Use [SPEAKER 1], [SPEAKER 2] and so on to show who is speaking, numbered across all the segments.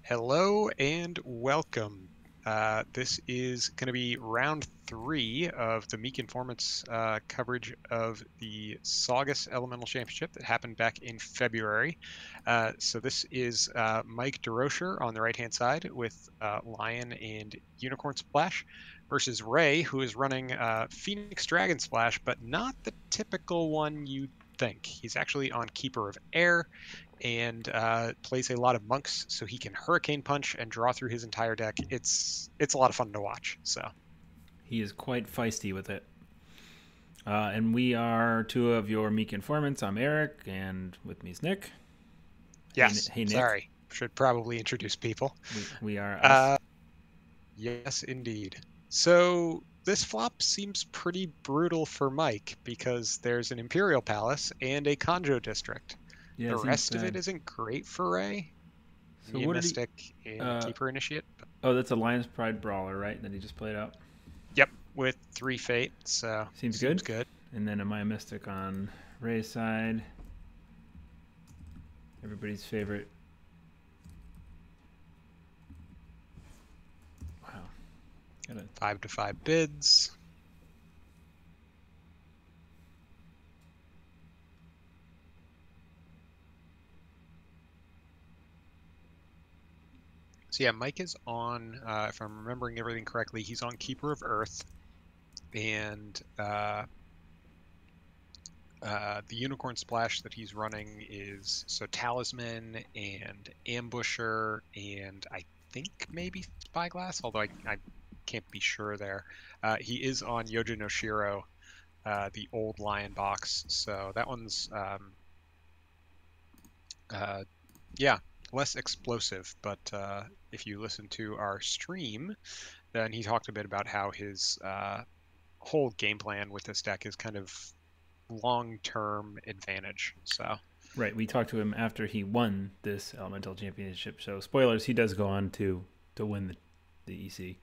[SPEAKER 1] Hello and welcome. This is going to be round 3 of the Meek Informants coverage of the Saugus Elemental Championship that happened back in February. So this is Mike Derocher on the right-hand side with Lion and Unicorn Splash versus Ray, who is running Phoenix Dragon Splash, but not the typical one you'd think. He's actually on Keeper of Air and plays a lot of monks, so he can hurricane punch and draw through his entire deck. It's a lot of fun to watch. So
[SPEAKER 2] He is quite feisty with it. And we are two of your Meek Informants. I'm Eric, and with me is Nick.
[SPEAKER 1] yes,
[SPEAKER 2] Hey Nick.
[SPEAKER 1] sorry, should probably introduce people.
[SPEAKER 2] We are us.
[SPEAKER 1] Yes, indeed. So this flop seems pretty brutal for Mike because there's an Imperial Palace and a Conjo District.
[SPEAKER 2] Yeah,
[SPEAKER 1] The
[SPEAKER 2] it seems
[SPEAKER 1] rest of
[SPEAKER 2] bad.
[SPEAKER 1] it isn't great for Ray.
[SPEAKER 2] So
[SPEAKER 1] Mia
[SPEAKER 2] what did he?
[SPEAKER 1] Mystic and Keeper Initiate.
[SPEAKER 2] Oh, that's a Lion's Pride Brawler, right? That he just played out.
[SPEAKER 1] Yep, with 3 Fate, so
[SPEAKER 2] Seems
[SPEAKER 1] good.
[SPEAKER 2] And then a Maya Mystic on Ray's side. Everybody's favorite. Wow. Got a
[SPEAKER 1] 5 to 5 bids. So yeah, Mike is on, if I'm remembering everything correctly, he's on Keeper of Earth, and the Unicorn Splash that he's running is so Talisman and Ambusher, and I think maybe Spyglass, although I can't be sure there. He is on Yoja no Shiro, the old Lion box, so that one's yeah, less explosive, but if you listen to our stream, then he talked a bit about how his whole game plan with this deck is kind of long-term advantage. So
[SPEAKER 2] right. We talked to him after he won this Elemental Championship. So spoilers, he does go on to win the EC.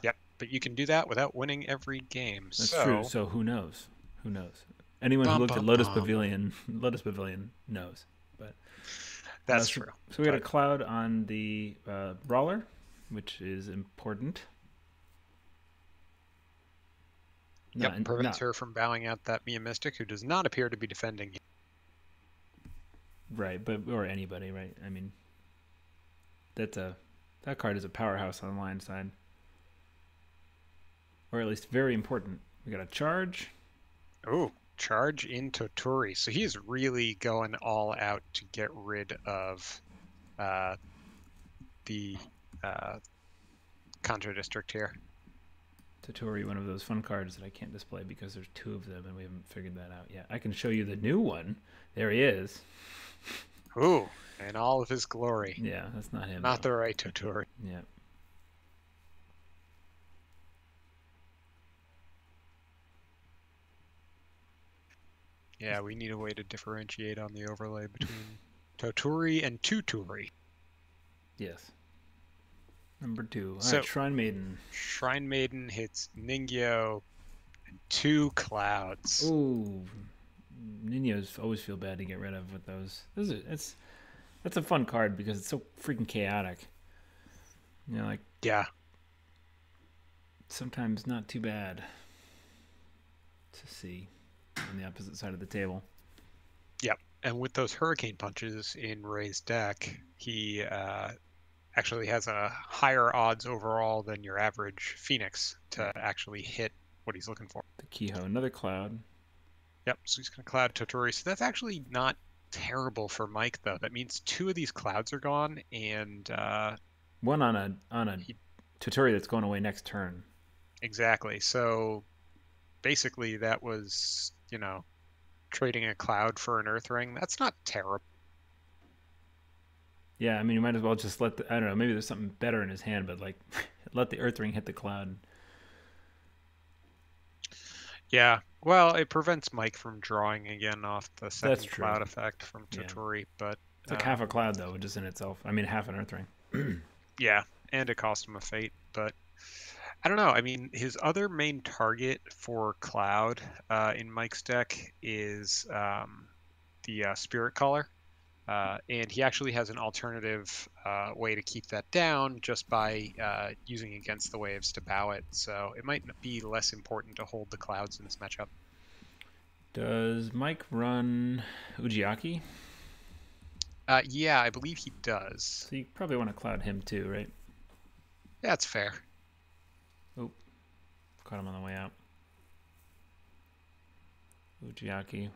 [SPEAKER 1] yep, but you can do that without winning every game.
[SPEAKER 2] That's true. So who knows? Who knows? Anyone who looked at Lotus Pavilion knows. But
[SPEAKER 1] that's true.
[SPEAKER 2] So we got a cloud on the brawler, which is important.
[SPEAKER 1] Yep, prevents her from bowing out that Mia Mystic, who does not appear to be defending him.
[SPEAKER 2] Right, or anybody, right? I mean, that card is a powerhouse on the Lion side, or at least very important. We got a charge.
[SPEAKER 1] Oh, charge in Toturi. So he's really going all out to get rid of the Conjo District here.
[SPEAKER 2] Toturi, one of those fun cards that I can't display because there's 2 of them and we haven't figured that out yet. I can show you the new one. There he is.
[SPEAKER 1] Ooh, in all of his glory.
[SPEAKER 2] Yeah, that's not him.
[SPEAKER 1] Not the right Toturi.
[SPEAKER 2] Yeah.
[SPEAKER 1] Yeah, we need a way to differentiate on the overlay between Toturi and Tuturi.
[SPEAKER 2] Yes. Number 2.
[SPEAKER 1] So,
[SPEAKER 2] right, Shrine Maiden.
[SPEAKER 1] Shrine Maiden hits Ningyo and 2 clouds.
[SPEAKER 2] Ooh. Ninos always feel bad to get rid of with those. That's a fun card because it's so freaking chaotic. You know, like,
[SPEAKER 1] yeah,
[SPEAKER 2] sometimes not too bad to see on the opposite side of the table.
[SPEAKER 1] Yep, and with those hurricane punches in Ray's deck, he actually has a higher odds overall than your average Phoenix to actually hit what he's looking for.
[SPEAKER 2] The Kehoe, another cloud.
[SPEAKER 1] Yep, so he's going to cloud Toturi. So that's actually not terrible for Mike, though. That means 2 of these clouds are gone, and
[SPEAKER 2] one on a Toturi that's going away next turn.
[SPEAKER 1] Exactly. So basically, that was, trading a cloud for an Earth Ring. That's not terrible.
[SPEAKER 2] Yeah, I mean, you might as well just I don't know, maybe there's something better in his hand, but like, let the Earth Ring hit the cloud.
[SPEAKER 1] Yeah, well, it prevents Mike from drawing again off the second cloud effect from Toturi,
[SPEAKER 2] yeah.
[SPEAKER 1] but...
[SPEAKER 2] It's like half a cloud, though, just in itself. I mean, half an Earth Ring.
[SPEAKER 1] Yeah, and it cost him a Fate, but... I don't know. I mean, his other main target for Cloud in Mike's deck is the Spirit Caller. And he actually has an alternative way to keep that down just by using against the waves to bow it. So it might be less important to hold the clouds in this matchup.
[SPEAKER 2] Does Mike run Ujiaki?
[SPEAKER 1] Yeah, I believe he does.
[SPEAKER 2] So you probably want to cloud him too, right?
[SPEAKER 1] That's fair.
[SPEAKER 2] Oh, caught him on the way out. Ujiaki,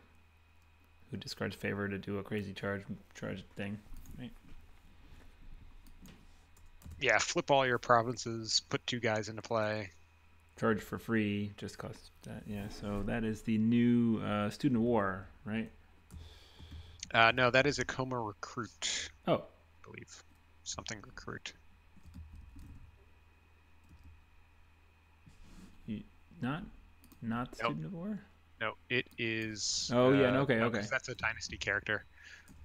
[SPEAKER 2] who discards favor to do a crazy charge thing, right?
[SPEAKER 1] Yeah, flip all your provinces, put 2 guys into play.
[SPEAKER 2] Charge for free, just costs that. Yeah, so that is the new Student of War, right?
[SPEAKER 1] No, that is a Coma Recruit.
[SPEAKER 2] Oh,
[SPEAKER 1] I believe. Something Recruit.
[SPEAKER 2] not
[SPEAKER 1] Nope.
[SPEAKER 2] Student of War?
[SPEAKER 1] No, it is.
[SPEAKER 2] Oh, yeah, okay,
[SPEAKER 1] no,
[SPEAKER 2] okay.
[SPEAKER 1] That's a Dynasty character.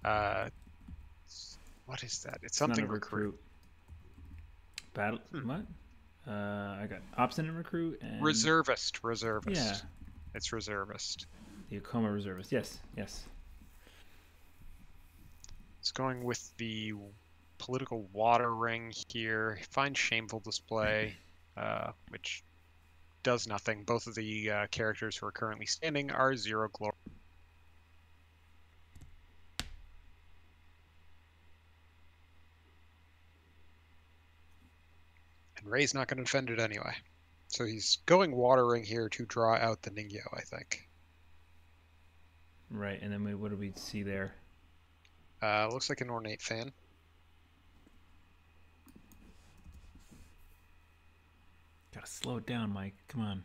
[SPEAKER 1] What is that? It's
[SPEAKER 2] Not
[SPEAKER 1] something
[SPEAKER 2] a recruit. Battle. What? I got Obstinate Recruit and
[SPEAKER 1] Reservist.
[SPEAKER 2] Yeah,
[SPEAKER 1] It's Reservist.
[SPEAKER 2] the Akoma Reservist. Yes.
[SPEAKER 1] It's going with the political water ring here. Find Shameful Display, which does nothing. Both of the characters who are currently standing are 0 glory. And Ray's not going to defend it anyway. So he's going water ring here to draw out the Ningyo, I think.
[SPEAKER 2] Right, and then what do we see there?
[SPEAKER 1] Looks like an Ornate Fan.
[SPEAKER 2] Gotta slow it down, Mike. Come on.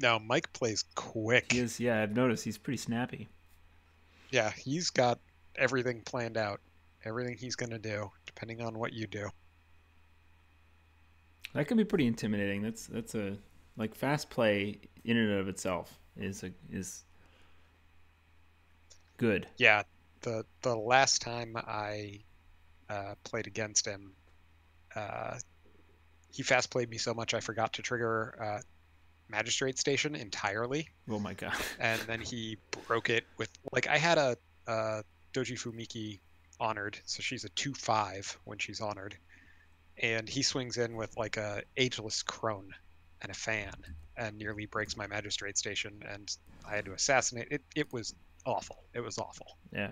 [SPEAKER 1] No, Mike plays quick.
[SPEAKER 2] He is, yeah, I've noticed he's pretty snappy.
[SPEAKER 1] Yeah, he's got everything planned out. Everything he's going to do, depending on what you do.
[SPEAKER 2] That can be pretty intimidating. That's a like fast play in and of itself is good.
[SPEAKER 1] Yeah, the last time I played against him, he fast played me so much I forgot to trigger Magistrate Station entirely.
[SPEAKER 2] Oh my god!
[SPEAKER 1] And then he broke it with I had a Doji Fumiki honored, so she's a 2/5 when she's honored, and he swings in with a Ageless Crone and a fan, and nearly breaks my Magistrate Station, and I had to assassinate it. It was awful. It was awful.
[SPEAKER 2] Yeah.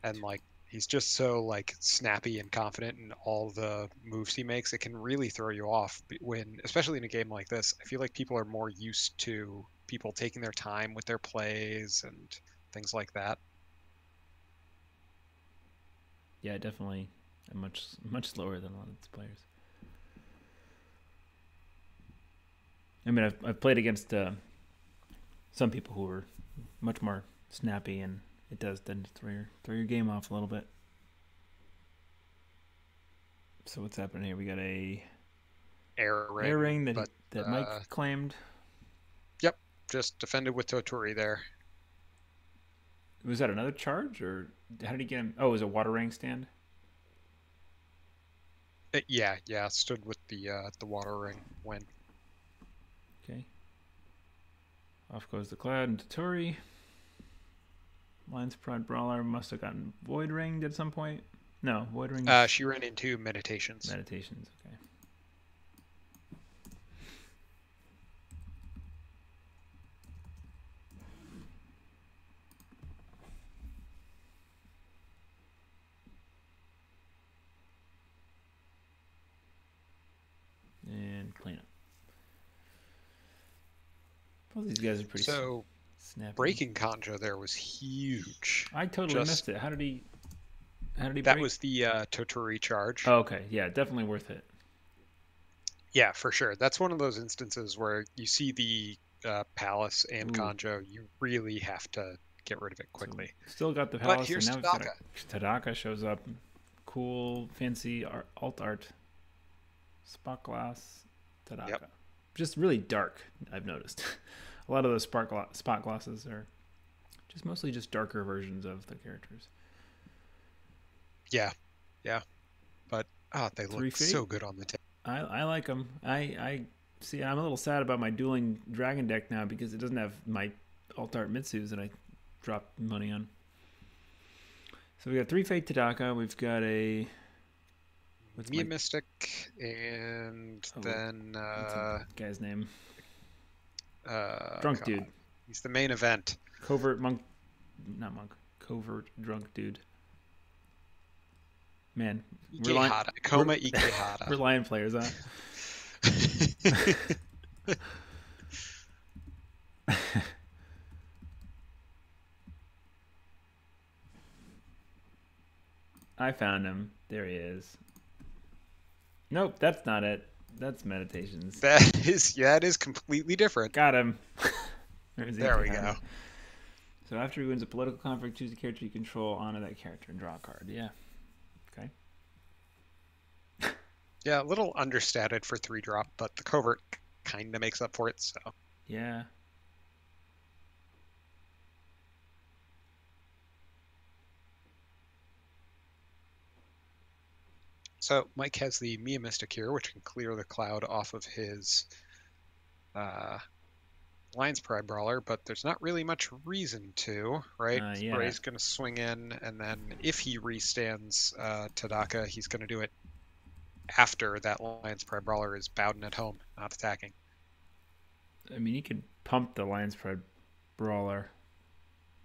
[SPEAKER 1] And he's just so snappy and confident in all the moves he makes. It can really throw you off especially in a game like this. I feel like people are more used to people taking their time with their plays and things like that.
[SPEAKER 2] Yeah, definitely much slower than a lot of these players. I mean, I've played against some people who are much more snappy, and it does tend to throw your game off a little bit. So what's happening here? We got a
[SPEAKER 1] air
[SPEAKER 2] ring that Mike claimed.
[SPEAKER 1] Yep, just defended with Toturi there.
[SPEAKER 2] Was that another charge, or how did he get him? Oh, it was a water ring stand?
[SPEAKER 1] Yeah, stood with the water ring when.
[SPEAKER 2] Okay. Off goes the cloud and Toturi. Lion's Pride Brawler must have gotten Void Ringed at some point. No, Void Ring.
[SPEAKER 1] She ran into Meditations.
[SPEAKER 2] Meditations, okay. And clean up. Both these guys are pretty snappy.
[SPEAKER 1] Breaking Kanjo there was huge.
[SPEAKER 2] I totally missed it. How did he
[SPEAKER 1] That
[SPEAKER 2] break?
[SPEAKER 1] was the Toturi charge.
[SPEAKER 2] Oh, okay. Yeah, definitely worth it.
[SPEAKER 1] Yeah, for sure. That's one of those instances where you see the Palace and Kanjo, you really have to get rid of it quickly.
[SPEAKER 2] So still got the Palace,
[SPEAKER 1] but here's
[SPEAKER 2] and now Tadaka shows up. Cool, fancy alt art. Spot glass, Tadaka.
[SPEAKER 1] Yep.
[SPEAKER 2] Just really dark, I've noticed. A lot of those spot glosses are just mostly just darker versions of the characters.
[SPEAKER 1] Yeah. But they look so good on the table.
[SPEAKER 2] I like them. I see. I'm a little sad about my dueling dragon deck now because it doesn't have my alt art Mitsus that I dropped money on. So we got 3 Fate Tadaka. We've got a
[SPEAKER 1] Mia Mystic, and then
[SPEAKER 2] what's the guy's name? Drunk
[SPEAKER 1] God.
[SPEAKER 2] dude.
[SPEAKER 1] He's the main event.
[SPEAKER 2] Covert monk, not monk. Covert drunk dude. Man,
[SPEAKER 1] Koma Ikehata.
[SPEAKER 2] We're lion players, huh? I found him. There he is. Nope, that's not it. That's meditations.
[SPEAKER 1] That is completely different.
[SPEAKER 2] Got him.
[SPEAKER 1] There we go.
[SPEAKER 2] So after he wins a political conflict, choose a character you control, honor that character, and draw a card. Yeah. Okay.
[SPEAKER 1] Yeah, a little understated for 3-drop, but the covert kind of makes up for it, so.
[SPEAKER 2] Yeah.
[SPEAKER 1] So Mike has the Mia Mystic here, which can clear the cloud off of his Lion's Pride Brawler, but there's not really much reason to, right?
[SPEAKER 2] Yeah.
[SPEAKER 1] Bray's going to swing in, and then if he restands Tadaka, he's going to do it after that Lion's Pride Brawler is bowed at home, not attacking.
[SPEAKER 2] I mean, you could pump the Lion's Pride Brawler,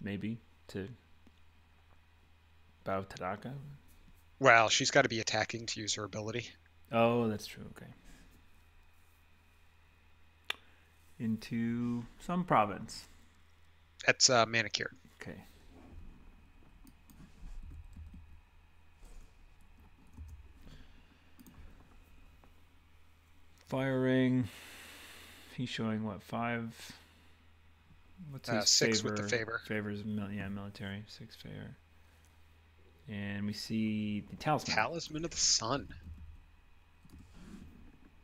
[SPEAKER 2] maybe, to bow Tadaka.
[SPEAKER 1] Well, she's got to be attacking to use her ability.
[SPEAKER 2] Oh, that's true. Okay. Into some province.
[SPEAKER 1] That's manicured.
[SPEAKER 2] Okay. Firing. He's showing what, 5? What's his
[SPEAKER 1] 6
[SPEAKER 2] favor?
[SPEAKER 1] with the favor.
[SPEAKER 2] Favor's military. 6 favor. And we see the talisman.
[SPEAKER 1] Talisman of the Sun.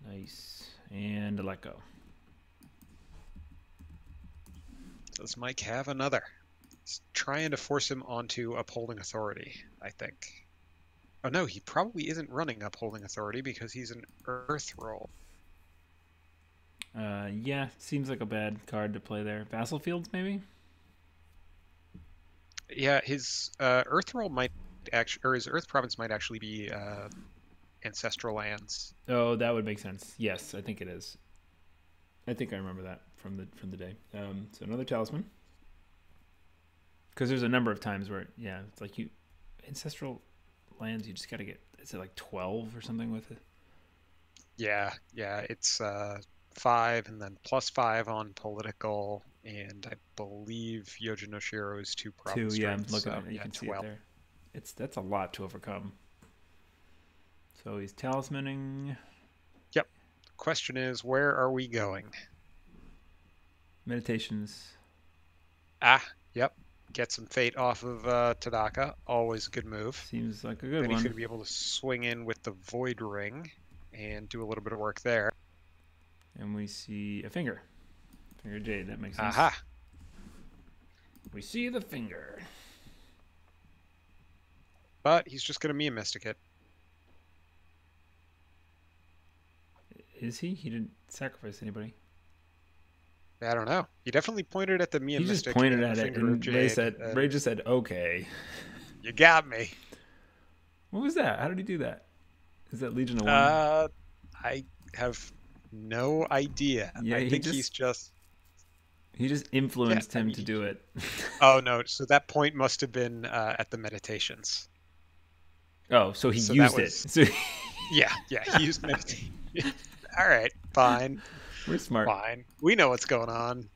[SPEAKER 2] Nice. And a let go.
[SPEAKER 1] Does Mike have another? He's trying to force him onto Upholding Authority, I think. Oh no, he probably isn't running Upholding Authority because he's an Earth roll.
[SPEAKER 2] Yeah, seems like a bad card to play there. Vassal Fields, maybe?
[SPEAKER 1] Yeah, his Earth roll might actually, or his Earth province might actually be Ancestral Lands.
[SPEAKER 2] Oh, that would make sense. Yes, I think it is. I think I remember that from the day. So another talisman. Because there's a number of times where, yeah, it's like Ancestral Lands, you just got to get, is it like 12 or something with it?
[SPEAKER 1] Yeah, it's 5 and then +5 on political, and I believe Yoja no Shiro is 2 province.
[SPEAKER 2] 2, yeah, I'm
[SPEAKER 1] strength,
[SPEAKER 2] looking
[SPEAKER 1] so,
[SPEAKER 2] at it. You can see
[SPEAKER 1] 12.
[SPEAKER 2] it there. That's a lot to overcome. So he's talismaning.
[SPEAKER 1] Yep. Question is, where are we going?
[SPEAKER 2] Meditations.
[SPEAKER 1] Yep. Get some fate off of Tadaka. Always a good move.
[SPEAKER 2] Seems like a good
[SPEAKER 1] then
[SPEAKER 2] one.
[SPEAKER 1] He's going to be able to swing in with the Void Ring and do a little bit of work there.
[SPEAKER 2] And we see a finger. Finger Jade, that makes sense.
[SPEAKER 1] Aha!
[SPEAKER 2] We see the finger.
[SPEAKER 1] But he's just going to Mia Mystic it.
[SPEAKER 2] Is he? He didn't sacrifice anybody.
[SPEAKER 1] I don't know. He definitely pointed at the Mia
[SPEAKER 2] He
[SPEAKER 1] Mystic.
[SPEAKER 2] just pointed at
[SPEAKER 1] the
[SPEAKER 2] it,
[SPEAKER 1] Finger of
[SPEAKER 2] and
[SPEAKER 1] Jade,
[SPEAKER 2] Ray just said, okay.
[SPEAKER 1] You got me.
[SPEAKER 2] What was that? How did he do that? Is that Legion of One?
[SPEAKER 1] I have no idea.
[SPEAKER 2] Yeah,
[SPEAKER 1] I think he's just...
[SPEAKER 2] He just influenced him to do it.
[SPEAKER 1] Oh, no. So that point must have been at the meditations.
[SPEAKER 2] Oh, so he used it. So...
[SPEAKER 1] Yeah, he used meditation. All right, fine.
[SPEAKER 2] We're smart.
[SPEAKER 1] Fine. We know what's going on.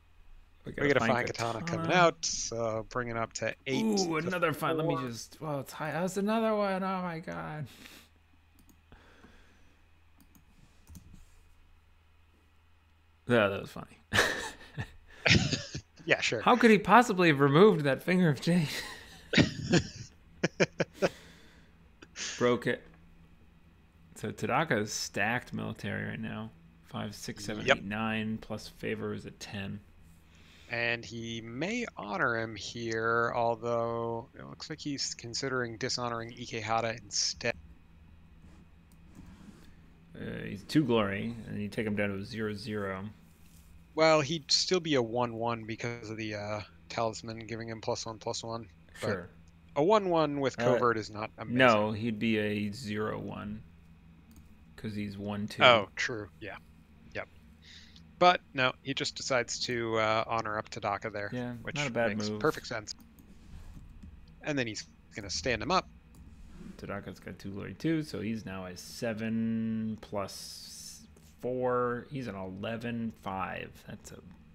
[SPEAKER 1] We got a fine katana coming out, so bring it up to 8.
[SPEAKER 2] Ooh, another fine. Let me just... Well, it's high. That's another one. Oh, my God. Yeah, that was funny.
[SPEAKER 1] Yeah, sure.
[SPEAKER 2] How could he possibly have removed that finger of Jade? Broke it. So Tadaka is stacked military right now. 5, 6, 7, 8, 9 plus favor is at 10.
[SPEAKER 1] And he may honor him here, although it looks like he's considering dishonoring Ikehata instead.
[SPEAKER 2] He's 2 glory, and you take him down to a 0/0.
[SPEAKER 1] Well, he'd still be a 1/1 because of the talisman giving him +1/+1.
[SPEAKER 2] Sure.
[SPEAKER 1] A 1/1 with covert is not amazing.
[SPEAKER 2] No, he'd be a 0/1 because he's 1/2.
[SPEAKER 1] Oh, true. Yeah. Yep. But no, he just decides to honor up Tadaka there,
[SPEAKER 2] Yeah,
[SPEAKER 1] which
[SPEAKER 2] not a bad
[SPEAKER 1] makes
[SPEAKER 2] move.
[SPEAKER 1] perfect sense. And then he's going to stand him up.
[SPEAKER 2] Tadaka's got 2 glory too, so he's now a 7 plus 4. He's an 11/5.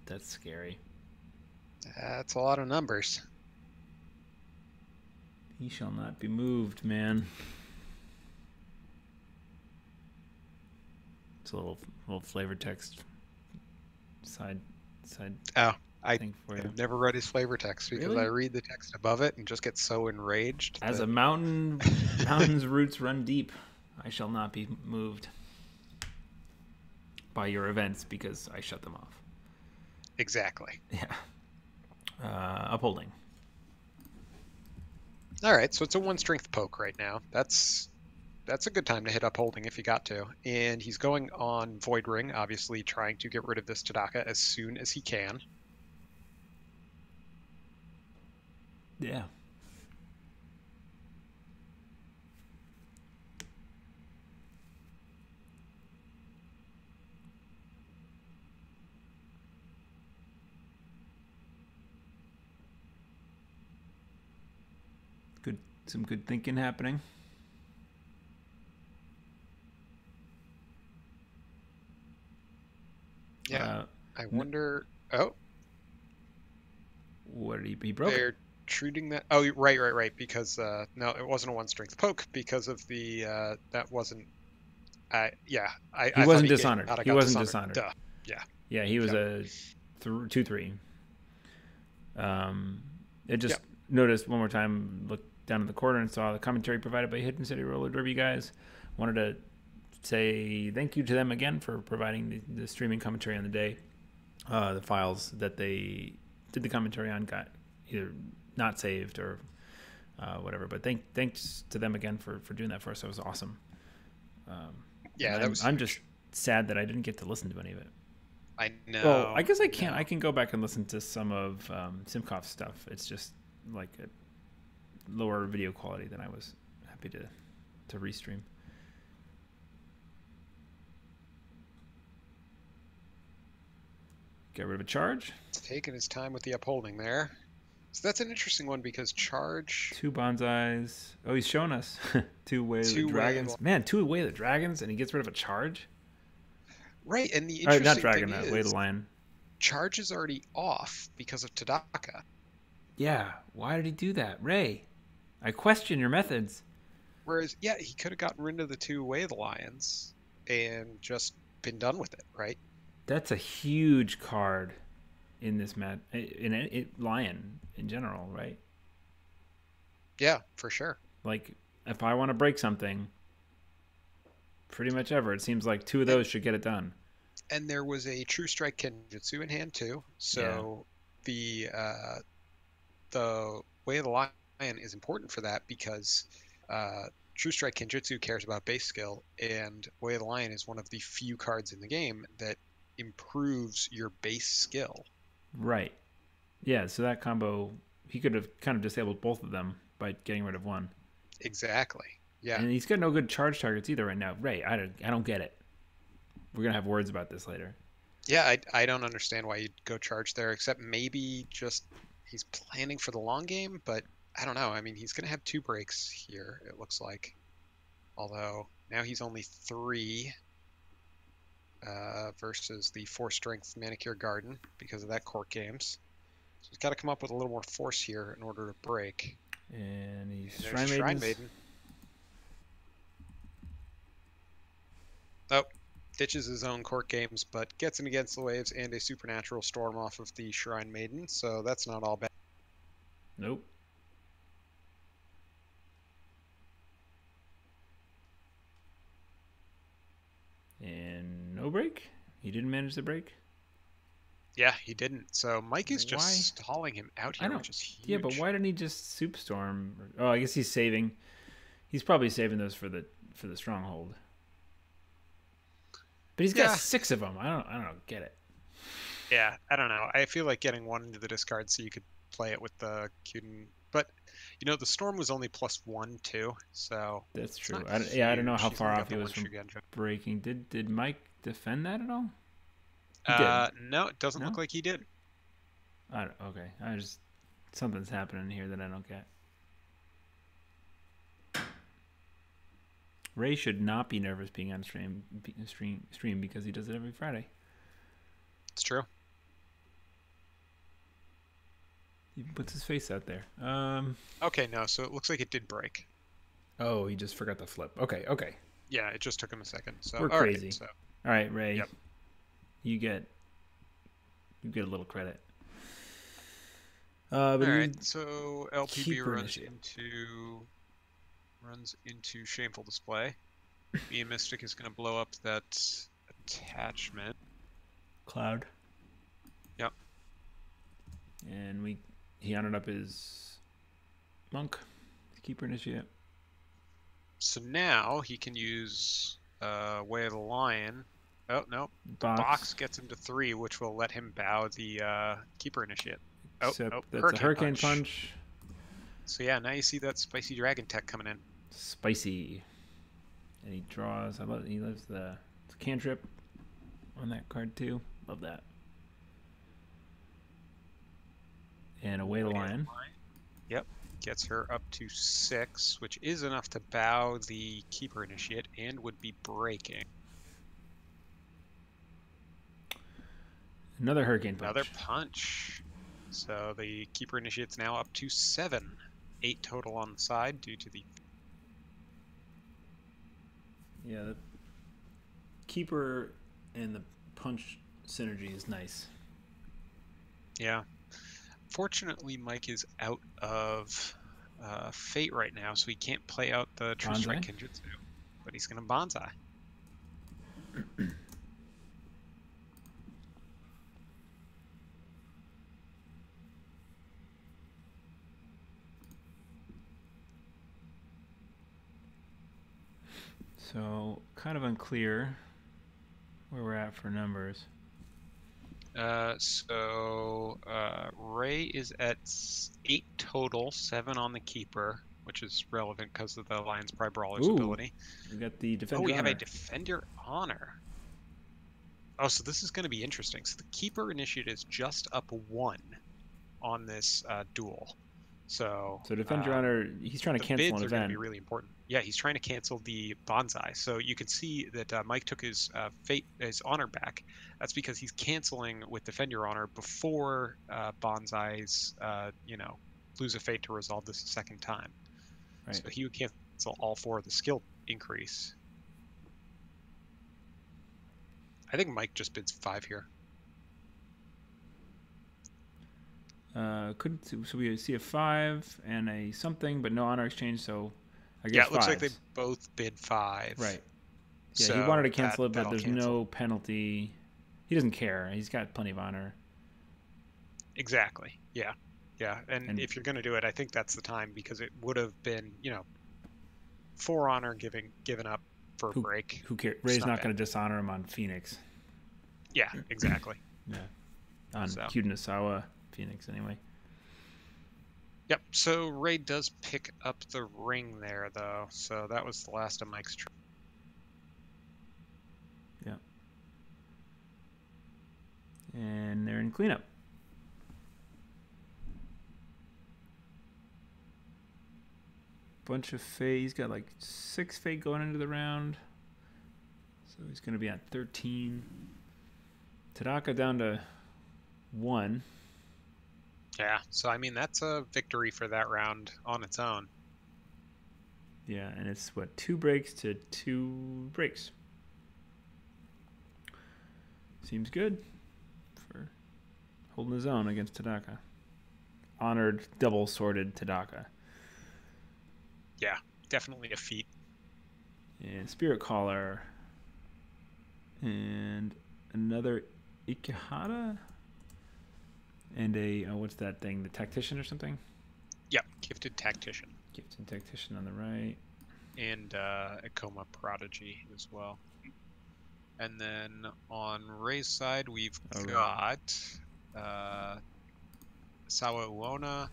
[SPEAKER 2] That's scary.
[SPEAKER 1] That's a lot of numbers.
[SPEAKER 2] He shall not be moved, man. It's a little flavor text side thing for you.
[SPEAKER 1] I've never read his flavor text because
[SPEAKER 2] Really?
[SPEAKER 1] I read the text above it and just get so enraged.
[SPEAKER 2] As a mountain's roots run deep, I shall not be moved by your events because I shut them off.
[SPEAKER 1] Exactly.
[SPEAKER 2] Yeah. Upholding.
[SPEAKER 1] All right, so it's a 1 strength poke right now. That's a good time to hit upholding if you got to. And he's going on Void Ring, obviously trying to get rid of this Tadaka as soon as he can.
[SPEAKER 2] Yeah. Some good thinking happening.
[SPEAKER 1] Yeah. I wonder. Oh.
[SPEAKER 2] What did he broke?
[SPEAKER 1] They're treating that. Oh, right. Because no, it wasn't a 1 strength poke because of the that wasn't. He
[SPEAKER 2] wasn't dishonored. He wasn't dishonored.
[SPEAKER 1] Duh. Yeah.
[SPEAKER 2] Yeah, he was a 2/3. It just noticed one more time. Looked down in the corner and saw the commentary provided by Hidden City Roller Derby guys. Wanted to say thank you to them again for providing the streaming commentary on the day. The files that they did the commentary on got either not saved or whatever. But thanks to them again for doing that for us. That was awesome. I'm just sad that I didn't get to listen to any of it.
[SPEAKER 1] I know.
[SPEAKER 2] Well, I guess I can. I can go back and listen to some of Simkov's stuff. It's just like a lower video quality than I was happy to restream. Get rid of a charge.
[SPEAKER 1] It's taking his time with the upholding there. So that's an interesting one because charge.
[SPEAKER 2] 2 bonsais. Oh, he's showing us 2 Way of the Dragons. Man, 2 Way of the Dragons, and he gets rid of a charge.
[SPEAKER 1] Right, and the interesting
[SPEAKER 2] not dragon,
[SPEAKER 1] thing is,
[SPEAKER 2] Way of the Lion.
[SPEAKER 1] Charge is already off because of Tadaka.
[SPEAKER 2] Yeah, why did he do that, Ray? I question your methods.
[SPEAKER 1] Whereas, yeah, he could have gotten rid of the 2 Way of the Lions and just been done with it, right?
[SPEAKER 2] That's a huge card in this match, in Lion in general, right?
[SPEAKER 1] Yeah, for sure.
[SPEAKER 2] Like, if I want to break something, pretty much ever, it seems like 2 of those should get it done.
[SPEAKER 1] And there was a True Strike Kenjutsu in hand too, so the Way of the Lion is important for that because True Strike Kenjutsu cares about base skill, and Way of the Lion is one of the few cards in the game that improves your base skill.
[SPEAKER 2] Right. Yeah, so that combo, he could have kind of disabled both of them by getting rid of one.
[SPEAKER 1] Exactly. Yeah.
[SPEAKER 2] And he's got no good charge targets either right now. Ray, I don't get it. We're going to have words about this later.
[SPEAKER 1] Yeah, I don't understand why you'd go charge there, except maybe just he's planning for the long game, but I don't know. I mean, he's going to have 2 breaks here, it looks like. Although, now he's only 3 versus the 4 strength Manicure Garden because of that court games. So he's got to come up with a little more force here in order to break.
[SPEAKER 2] And he's
[SPEAKER 1] Shrine Maiden. Oh, ditches his own court games, but gets him against the waves and a supernatural storm off of the Shrine Maiden, so that's not all bad.
[SPEAKER 2] Nope. And no break? He didn't manage the break?
[SPEAKER 1] Yeah, he didn't. So Mike is just stalling him out here, which is huge.
[SPEAKER 2] Yeah, but why didn't he just Soup Storm? Oh, I guess he's saving. He's probably saving those for the stronghold. But he's got 6 of them. I don't get it.
[SPEAKER 1] Yeah, I don't know. I feel like getting one into the discard so you could play it with the Kyuden But the storm was only +1 too, so
[SPEAKER 2] That's
[SPEAKER 1] it's
[SPEAKER 2] true.
[SPEAKER 1] not
[SPEAKER 2] Yeah, I don't know
[SPEAKER 1] huge.
[SPEAKER 2] how
[SPEAKER 1] He's
[SPEAKER 2] far
[SPEAKER 1] only
[SPEAKER 2] off
[SPEAKER 1] got
[SPEAKER 2] he
[SPEAKER 1] the
[SPEAKER 2] was
[SPEAKER 1] one
[SPEAKER 2] from
[SPEAKER 1] Shugenja.
[SPEAKER 2] breaking. Did Mike defend that at all? He did.
[SPEAKER 1] No, it doesn't
[SPEAKER 2] No?
[SPEAKER 1] look like he did.
[SPEAKER 2] Okay. Something's happening here that I don't get. Ray should not be nervous being on stream because he does it every Friday.
[SPEAKER 1] It's true.
[SPEAKER 2] He puts his face out there.
[SPEAKER 1] Okay, no, so it looks like it did break.
[SPEAKER 2] Oh, he just forgot the flip. Okay.
[SPEAKER 1] Yeah, it just took him a second. So
[SPEAKER 2] We're
[SPEAKER 1] all
[SPEAKER 2] crazy.
[SPEAKER 1] Right, so.
[SPEAKER 2] All right, Ray.
[SPEAKER 1] Yep.
[SPEAKER 2] You get a little credit.
[SPEAKER 1] All right, so LPB runs into Shameful Display. Me Mystic is going to blow up that attachment.
[SPEAKER 2] Cloud.
[SPEAKER 1] Yep.
[SPEAKER 2] And he honored up his monk, Keeper Initiate.
[SPEAKER 1] So now he can use Way of the Lion. Oh no, box gets him to 3, which will let him bow the Keeper Initiate.
[SPEAKER 2] Except that's a Hurricane Punch.
[SPEAKER 1] So yeah, now you see that spicy dragon tech coming in.
[SPEAKER 2] Spicy. And he draws. He loves the cantrip on that card too. Love that. And Away the Lion.
[SPEAKER 1] Yep. Gets her up to 6, which is enough to bow the Keeper Initiate and would be breaking.
[SPEAKER 2] Another Hurricane Punch.
[SPEAKER 1] Another punch. So the Keeper Initiate's now up to 7. 8 total on the side due to the...
[SPEAKER 2] Yeah, the Keeper and the punch synergy is nice.
[SPEAKER 1] Yeah. Fortunately, Mike is out of Fate right now, so he can't play out the True Strike Kenjutsu. But he's going to Bonsai.
[SPEAKER 2] So, kind of unclear where we're at for numbers.
[SPEAKER 1] Ray is at 8 total, 7 on the Keeper, which is relevant because of the Lion's Pride Brawler's ability.
[SPEAKER 2] We got the Defender
[SPEAKER 1] Honor.
[SPEAKER 2] Honor.
[SPEAKER 1] Have a Defender Honor. Oh, so this is going to be interesting. So the Keeper Initiate is just up 1 on this duel. So
[SPEAKER 2] Defender Honor, he's trying to cancel an event.
[SPEAKER 1] The bids are going to be really important. Yeah, he's trying to cancel the Bonsai. So you can see that Mike took his his honor back. That's because he's canceling with Defender Honor before Bonsai's, lose a fate to resolve this a second time. Right. So he would cancel all 4 of the skill increase. I think Mike just bids 5 here.
[SPEAKER 2] So we see a 5 and a something, but no honor exchange. So I guess
[SPEAKER 1] yeah, it looks
[SPEAKER 2] 5s.
[SPEAKER 1] like they both bid 5.
[SPEAKER 2] Right. Yeah,
[SPEAKER 1] so
[SPEAKER 2] he wanted to cancel it, but there's no penalty. He doesn't care. He's got plenty of honor.
[SPEAKER 1] Exactly. Yeah. And if you're going to do it, I think that's the time, because it would have been, 4 honor given up for a break.
[SPEAKER 2] Who cares? Ray's not going to dishonor him on Phoenix.
[SPEAKER 1] Yeah, exactly.
[SPEAKER 2] Yeah. On Kyudenasawa Phoenix, anyway.
[SPEAKER 1] Yep, so Ray does pick up the ring there, though. So that was the last of Mike's trip.
[SPEAKER 2] Yeah. And they're in cleanup. Bunch of fate. He's got like 6 fate going into the round. So he's going to be at 13. Tadaka down to 1.
[SPEAKER 1] Yeah, so I mean, that's a victory for that round on its own.
[SPEAKER 2] Yeah, and it's 2 breaks to 2 breaks. Seems good for holding his own against Tadaka. Honored, double-sworded Tadaka.
[SPEAKER 1] Yeah, definitely a feat.
[SPEAKER 2] And Spirit Caller. And another Ikehata. And a, what's that thing? The Tactician or something?
[SPEAKER 1] Yep, Gifted Tactician.
[SPEAKER 2] Gifted Tactician on the right.
[SPEAKER 1] And a Coma Prodigy as well. And then on Ray's side, we've got Sawa Uona,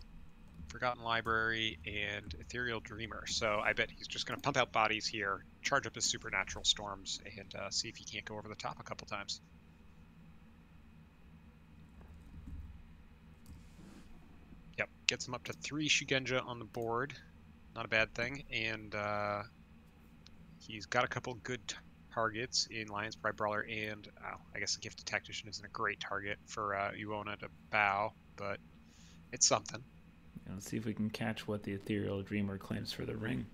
[SPEAKER 1] Forgotten Library, and Ethereal Dreamer. So I bet he's just going to pump out bodies here, charge up his Supernatural Storms, and see if he can't go over the top a couple times. Yep, gets him up to 3 Shugenja on the board. Not a bad thing. And he's got a couple good targets in Lion's Pride Brawler, and I guess the Gifted Tactician isn't a great target for Uona to bow, but it's something.
[SPEAKER 2] Let's see if we can catch what the Ethereal Dreamer claims for the ring.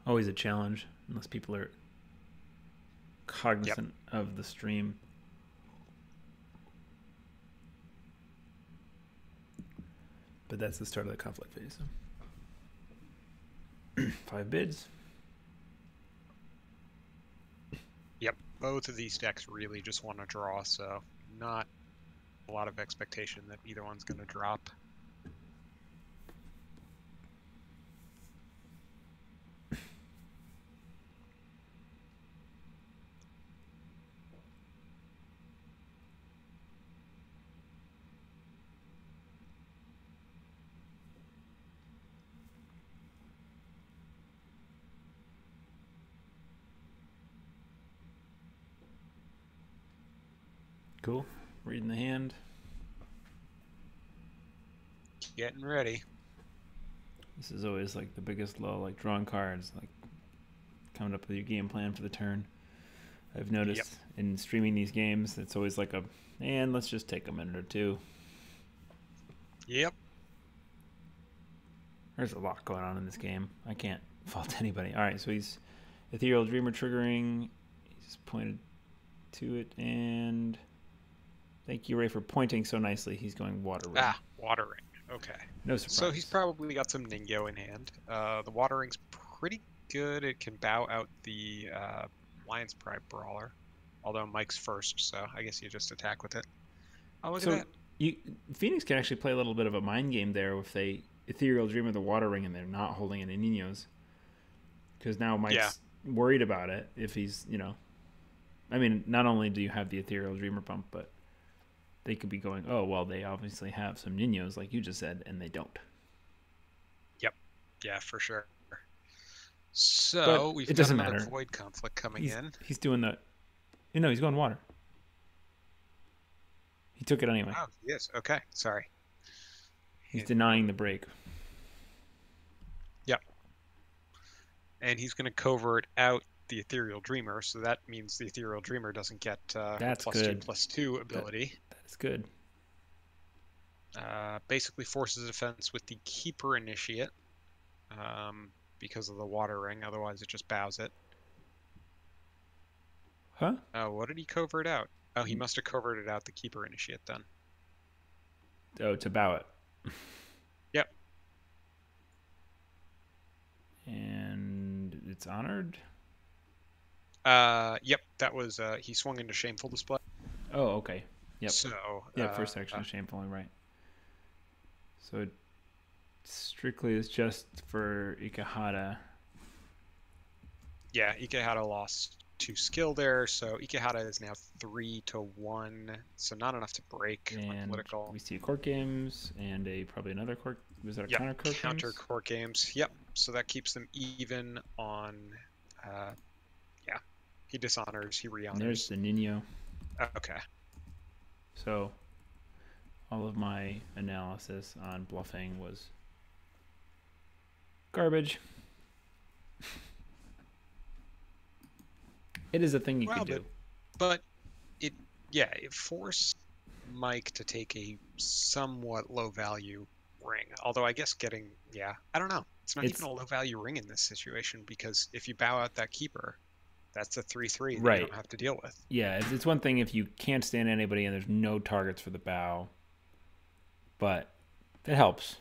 [SPEAKER 2] Always a challenge, unless people are cognizant of the stream. But that's the start of the conflict phase. 5 bids.
[SPEAKER 1] Yep, both of these decks really just want to draw, so not a lot of expectation that either one's going to drop.
[SPEAKER 2] Cool. Reading the hand.
[SPEAKER 1] Getting ready.
[SPEAKER 2] This is always like the biggest lull, like drawing cards, like coming up with your game plan for the turn. I've noticed in streaming these games, it's always like and let's just take a minute or two.
[SPEAKER 1] Yep.
[SPEAKER 2] There's a lot going on in this game. I can't fault anybody. All right, so he's Ethereal Dreamer triggering. He's pointed to it, and thank you, Ray, for pointing so nicely. He's going Water Ring.
[SPEAKER 1] Water Ring. Okay.
[SPEAKER 2] No surprise.
[SPEAKER 1] So he's probably got some Ningyo in hand. The Water Ring's pretty good. It can bow out the Lion's Pride Brawler, although Mike's first, so I guess you just attack with it. Oh, look at that.
[SPEAKER 2] Phoenix can actually play a little bit of a mind game there if they Ethereal Dreamer the Water Ring and they're not holding any Ninos. Because now Mike's worried about it if he's, I mean, not only do you have the Ethereal Dreamer pump, but they could be going, oh, well, they obviously have some Ninos, like you just said, and they don't.
[SPEAKER 1] Yep. Yeah, for sure. So we've got another Void conflict coming in.
[SPEAKER 2] He's doing he's going Water. He took it anyway.
[SPEAKER 1] Oh, yes. Okay. Sorry.
[SPEAKER 2] He's denying the break.
[SPEAKER 1] Yep. And he's going to covert out the Ethereal Dreamer, so that means the Ethereal Dreamer doesn't get
[SPEAKER 2] That's
[SPEAKER 1] +2, +2 ability.
[SPEAKER 2] That's good.
[SPEAKER 1] Basically forces defense with the Keeper Initiate because of the Water Ring. Otherwise, it just bows it.
[SPEAKER 2] Huh?
[SPEAKER 1] Oh, what did he covert out? Oh, he must have coverted out the Keeper Initiate then.
[SPEAKER 2] Oh, to bow it.
[SPEAKER 1] Yep.
[SPEAKER 2] And it's honored?
[SPEAKER 1] Yep, that was, he swung into Shameful Display.
[SPEAKER 2] Oh, okay. Yep.
[SPEAKER 1] So,
[SPEAKER 2] first action is Shameful, right. So it strictly is just for Ikehata.
[SPEAKER 1] Yeah, Ikehata lost 2 skill there, so Ikehata is now 3-1, so not enough to break
[SPEAKER 2] and
[SPEAKER 1] political.
[SPEAKER 2] We see court games and probably another court. Was that a counter
[SPEAKER 1] court games? Yep. So that keeps them even on. He dishonors. He re-honors.
[SPEAKER 2] And there's the Nino.
[SPEAKER 1] Okay.
[SPEAKER 2] So all of my analysis on bluffing was garbage. It is a thing you can do.
[SPEAKER 1] But it forced Mike to take a somewhat low value ring. Although I guess I don't know. It's not even a low value ring in this situation because if you bow out that Keeper, that's a 3/3 that you don't have to deal with.
[SPEAKER 2] Yeah, it's one thing if you can't stand anybody and there's no targets for the bow, but it helps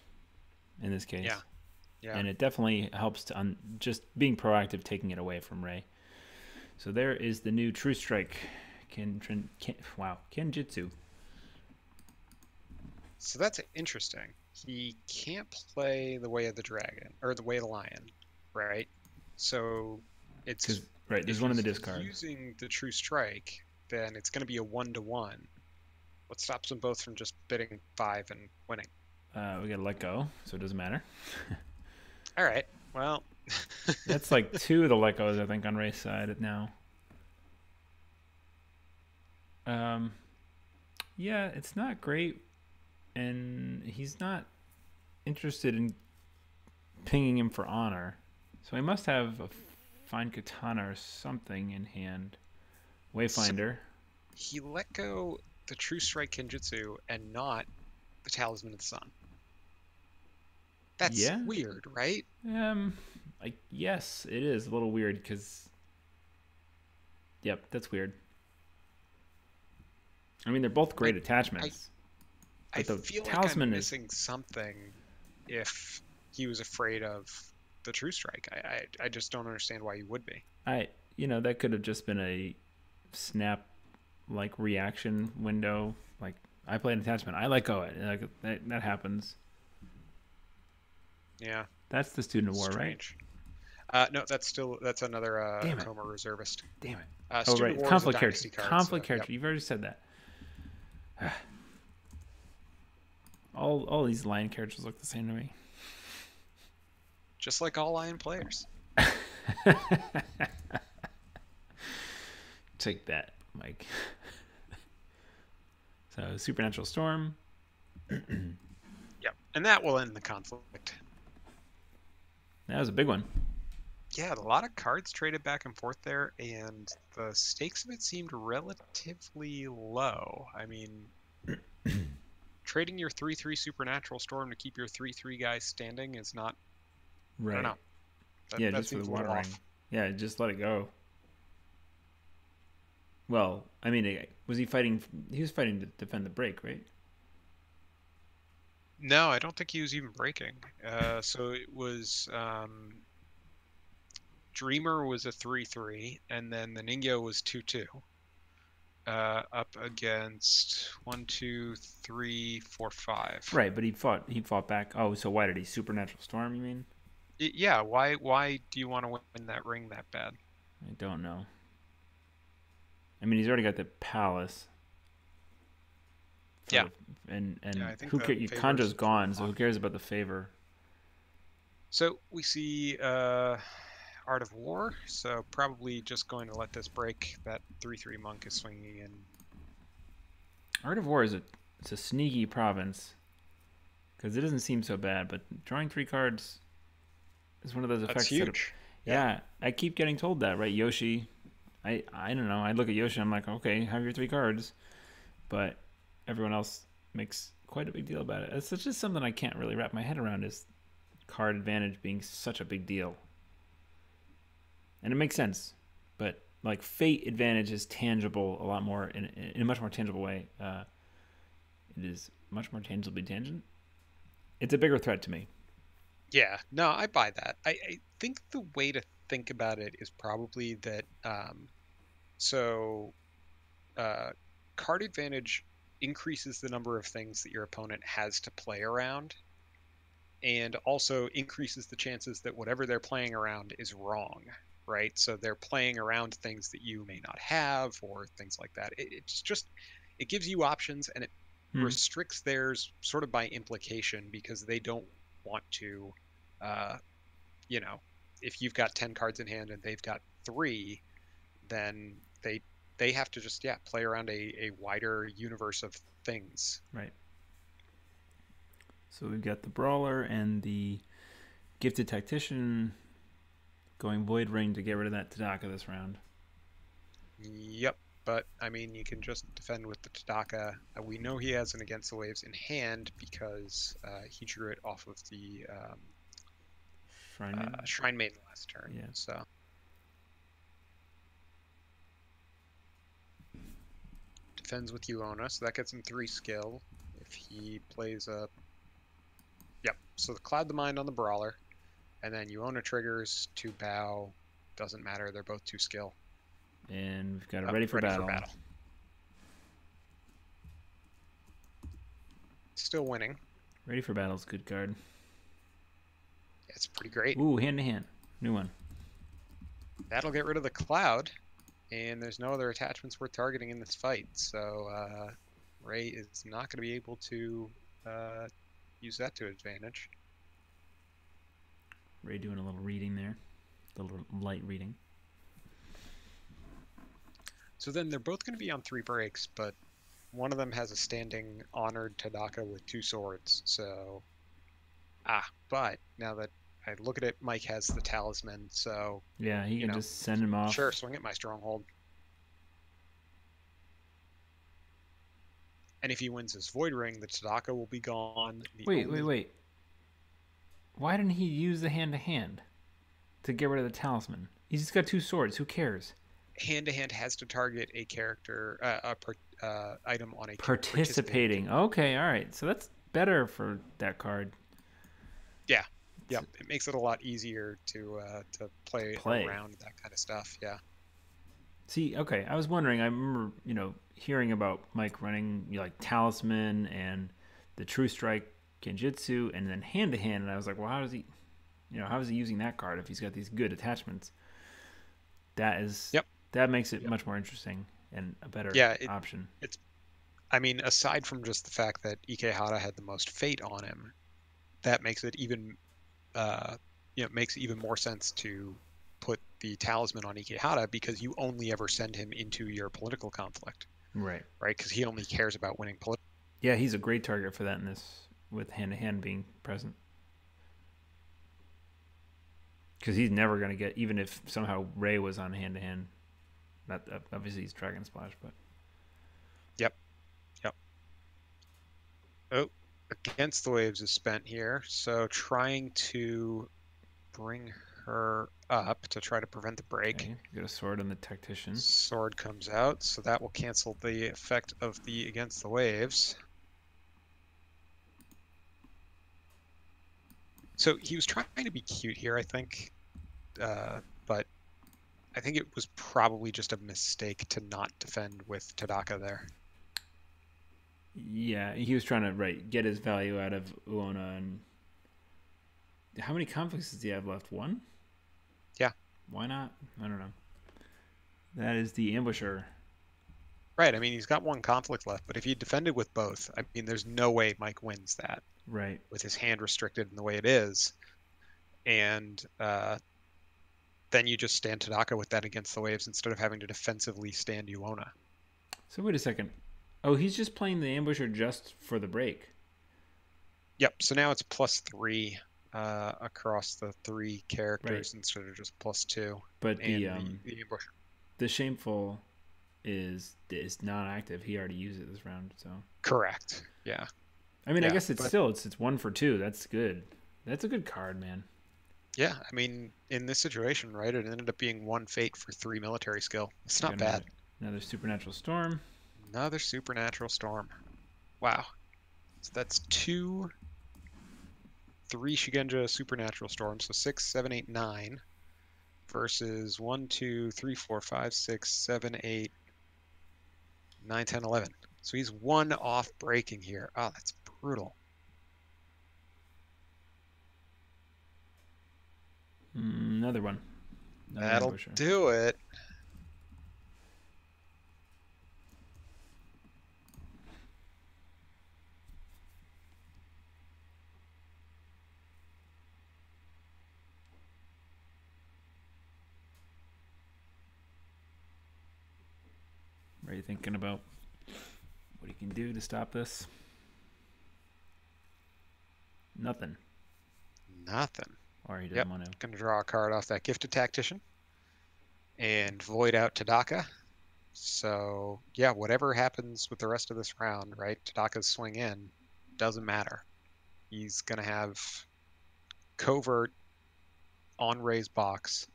[SPEAKER 2] in this case. Yeah. And it definitely helps to just being proactive, taking it away from Ray. So there is the new True Strike Kenjutsu.
[SPEAKER 1] So that's interesting. He can't play the Way of the Dragon or the Way of the Lion, right? So it's
[SPEAKER 2] there's one in the discard.
[SPEAKER 1] Using the True Strike, then it's going to be a 1-1. What stops them both from just bidding 5 and winning?
[SPEAKER 2] We gotta let go, so it doesn't matter.
[SPEAKER 1] All right. Well,
[SPEAKER 2] That's like 2 of the let goes, I think, on Ray's side now. Yeah, it's not great, and he's not interested in pinging him for honor, so he must have a fine katana or something in hand. Wayfinder.
[SPEAKER 1] so he let go the True Strike Kenjutsu and not the Talisman of the Sun. That's
[SPEAKER 2] Yeah.
[SPEAKER 1] weird, right?
[SPEAKER 2] Like, yes, it is a little weird because, yep, that's weird. I mean, they're both great
[SPEAKER 1] Like,
[SPEAKER 2] attachments.
[SPEAKER 1] I
[SPEAKER 2] But the
[SPEAKER 1] feel like
[SPEAKER 2] talisman
[SPEAKER 1] I'm
[SPEAKER 2] is
[SPEAKER 1] missing something if he was afraid of the True Strike. I just don't understand why he would be.
[SPEAKER 2] that could have just been a snap like reaction window. Like, I play an attachment, I let go it. Like, that happens.
[SPEAKER 1] Yeah,
[SPEAKER 2] That's the student of war, right?
[SPEAKER 1] strange. No, that's another
[SPEAKER 2] Damn it.
[SPEAKER 1] Akoma reservist.
[SPEAKER 2] Damn it. Oh,
[SPEAKER 1] Student
[SPEAKER 2] right.
[SPEAKER 1] of War is a
[SPEAKER 2] Conflict character.
[SPEAKER 1] dynasty card.
[SPEAKER 2] Conflict
[SPEAKER 1] So,
[SPEAKER 2] character.
[SPEAKER 1] yep.
[SPEAKER 2] You've already said that. All these lion characters look the same to me.
[SPEAKER 1] Just like all Lion players.
[SPEAKER 2] Take that, Mike. So, Supernatural Storm.
[SPEAKER 1] Yep, and that will end the conflict.
[SPEAKER 2] That was a big one.
[SPEAKER 1] Yeah, a lot of cards traded back and forth there, and the stakes of it seemed relatively low. I mean, trading your 3/3 Supernatural Storm to keep your 3/3 guys standing is not.
[SPEAKER 2] Right.
[SPEAKER 1] I don't know.
[SPEAKER 2] Yeah,
[SPEAKER 1] That
[SPEAKER 2] just for
[SPEAKER 1] seems
[SPEAKER 2] the
[SPEAKER 1] a little
[SPEAKER 2] watering.
[SPEAKER 1] off.
[SPEAKER 2] Yeah, just let it go. Well, I mean, was he fighting? He was fighting to defend the break, right?
[SPEAKER 1] No, I don't think he was even breaking. So it was Dreamer was a 3/3, and then the Ningyo was 2/2. Up against 1, 2, 3, 4, 5.
[SPEAKER 2] Right, but he fought back. Oh, so why did he Supernatural Storm? You mean?
[SPEAKER 1] Yeah. Why do you want to win that ring that bad?
[SPEAKER 2] I don't know. I mean, he's already got the palace.
[SPEAKER 1] Yeah.
[SPEAKER 2] And
[SPEAKER 1] Yeah, I think
[SPEAKER 2] who
[SPEAKER 1] the
[SPEAKER 2] cares?
[SPEAKER 1] favor's
[SPEAKER 2] Conjo's gone, so who cares about the favor?
[SPEAKER 1] So we see Art of War. So probably just going to let this break. That 3/3 monk is swinging in.
[SPEAKER 2] Art of War it's a sneaky province because it doesn't seem so bad, but drawing 3 cards is one of those effects.
[SPEAKER 1] That's huge.
[SPEAKER 2] Yeah, I keep getting told that, right? Yoshi, I don't know. I look at Yoshi, I'm like, okay, have your 3 cards, but everyone else makes quite a big deal about it. It's just something I can't really wrap my head around, is card advantage being such a big deal. And it makes sense, but like fate advantage is tangible a lot more in a much more tangible way. It is much more tangibly tangent. It's a bigger threat to me.
[SPEAKER 1] Yeah, no, I buy that. I think the way to think about it is probably that so card advantage increases the number of things that your opponent has to play around, and also increases the chances that whatever they're playing around is wrong, right? So they're playing around things that you may not have or things like that. It gives you options, and it restricts theirs sort of by implication, because they don't want to, you know, if you've got 10 cards in hand and they've got 3, then they have to just play around a wider universe of things.
[SPEAKER 2] Right. So we've got the Brawler and the Gifted Tactician going Void Ring to get rid of that Tadaka this round.
[SPEAKER 1] Yep, but I mean, you can just defend with the Tadaka. We know he has an Against the Waves in hand because he drew it off of the Shrine Maiden last turn.
[SPEAKER 2] Yeah.
[SPEAKER 1] So defends with Yuona, so that gets him 3 skill. If he plays a so the Cloud the Mind on the Brawler, and then Yuona triggers 2 bow. Doesn't matter, they're both 2 skill.
[SPEAKER 2] And we've got it ready for battle.
[SPEAKER 1] Still winning.
[SPEAKER 2] Ready for battle's good card.
[SPEAKER 1] Yeah, it's pretty great.
[SPEAKER 2] Ooh, hand to hand. New one.
[SPEAKER 1] That'll get rid of the Cloud, and there's no other attachments worth targeting in this fight. So Ray is not going to be able to use that to advantage.
[SPEAKER 2] Ray doing a little reading there, a little light reading.
[SPEAKER 1] So then they're both going to be on 3 breaks, but one of them has a standing honored Tadaka with 2 swords. So, but now that I look at it, Mike has the talisman, so
[SPEAKER 2] yeah, he can just send him off.
[SPEAKER 1] Sure, swing at my stronghold. And if he wins this Void Ring, the Tadaka will be gone.
[SPEAKER 2] Wait. Why didn't he use the hand-to-hand to get rid of the talisman? He's just got 2 swords. Who cares?
[SPEAKER 1] Hand-to-hand has to target a character, item on a
[SPEAKER 2] participating. Okay, all right. So that's better for that card.
[SPEAKER 1] Yeah. Yep. It makes it a lot easier to play around that kind of stuff. Yeah.
[SPEAKER 2] See, okay, I was wondering. I remember, hearing about Mike running like talisman and the True Strike Genjutsu, and then hand to hand, and I was like, well, how is he using that card if he's got these good attachments? That makes it much more interesting and a better option.
[SPEAKER 1] Aside from just the fact that Ikehata had the most fate on him, that makes it even makes even more sense to put the talisman on Ikehata, because you only ever send him into your political conflict.
[SPEAKER 2] Right.
[SPEAKER 1] Because he only cares about winning political.
[SPEAKER 2] Yeah, he's a great target for that in this, with hand-to-hand being present. Because he's never going to get, even if somehow Ray was on hand-to-hand. Not obviously he's Dragon Splash, but...
[SPEAKER 1] Yep. Oh, Against the Waves is spent here, so trying to bring her up to try to prevent the break.
[SPEAKER 2] Okay. Got a sword on the Tactician.
[SPEAKER 1] Sword comes out, so that will cancel the effect of the Against the Waves. So he was trying to be cute here, I think, but I think it was probably just a mistake to not defend with Tadaka there.
[SPEAKER 2] Yeah, he was trying to get his value out of Uona. And how many conflicts does he have left? 1?
[SPEAKER 1] Yeah.
[SPEAKER 2] Why not? I don't know. That is the Ambusher.
[SPEAKER 1] Right. He's got 1 conflict left, but if he defended with both, there's no way Mike wins that.
[SPEAKER 2] Right.
[SPEAKER 1] With his hand restricted in the way it is. And then you just stand Tadaka with that Against the Waves instead of having to defensively stand Uona.
[SPEAKER 2] So wait a second. Oh, he's just playing the Ambusher just for the break.
[SPEAKER 1] Yep. So now it's +3 across the 3 characters instead of just +2.
[SPEAKER 2] But the
[SPEAKER 1] Ambusher.
[SPEAKER 2] The Shameful is not active. He already used it this round, so.
[SPEAKER 1] Correct. Yeah.
[SPEAKER 2] I guess it's 1 for 2. That's good. That's a good card, man.
[SPEAKER 1] Yeah, in this situation, right, it ended up being 1 fate for 3 military skill. It's not bad.
[SPEAKER 2] Another Supernatural Storm.
[SPEAKER 1] Another Supernatural Storm. Wow. So that's 2, 3 Shigenja Supernatural Storms, so 6, 7, 8, 9, versus 1, 2, 3, 4, 5, 6, 7, 8, 9, 10, 11. So he's 1 off breaking here. Oh, that's brutal.
[SPEAKER 2] Another one.
[SPEAKER 1] That'll do it.
[SPEAKER 2] What are you thinking about? What he can do to stop this? Nothing. Or he doesn't want to.
[SPEAKER 1] Going to draw a card off that Gifted Tactician and void out Tadaka. So, yeah, whatever happens with the rest of this round, right? Tadaka's swing in doesn't matter. He's going to have covert on Ray's box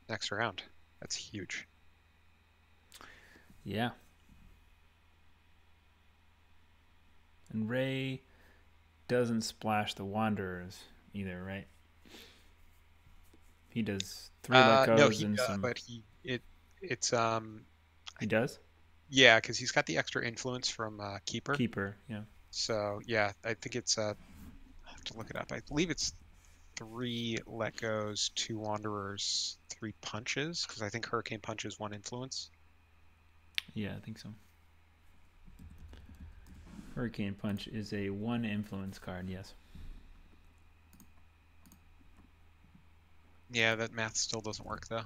[SPEAKER 1] next round. That's huge.
[SPEAKER 2] Yeah. And Ray doesn't splash the Wanderers either, right? He does 3 Lekos and some...
[SPEAKER 1] but it's
[SPEAKER 2] He does?
[SPEAKER 1] Yeah, because he's got the extra influence from Keeper.
[SPEAKER 2] Keeper, yeah.
[SPEAKER 1] So, yeah, I think it's... I'll have to look it up. I believe it's 3 Lekos, 2 Wanderers, 3 Punches, because I think Hurricane Punch is 1 influence.
[SPEAKER 2] Yeah, I think so. Hurricane Punch is a 1 influence card, yes.
[SPEAKER 1] Yeah, that math still doesn't work though.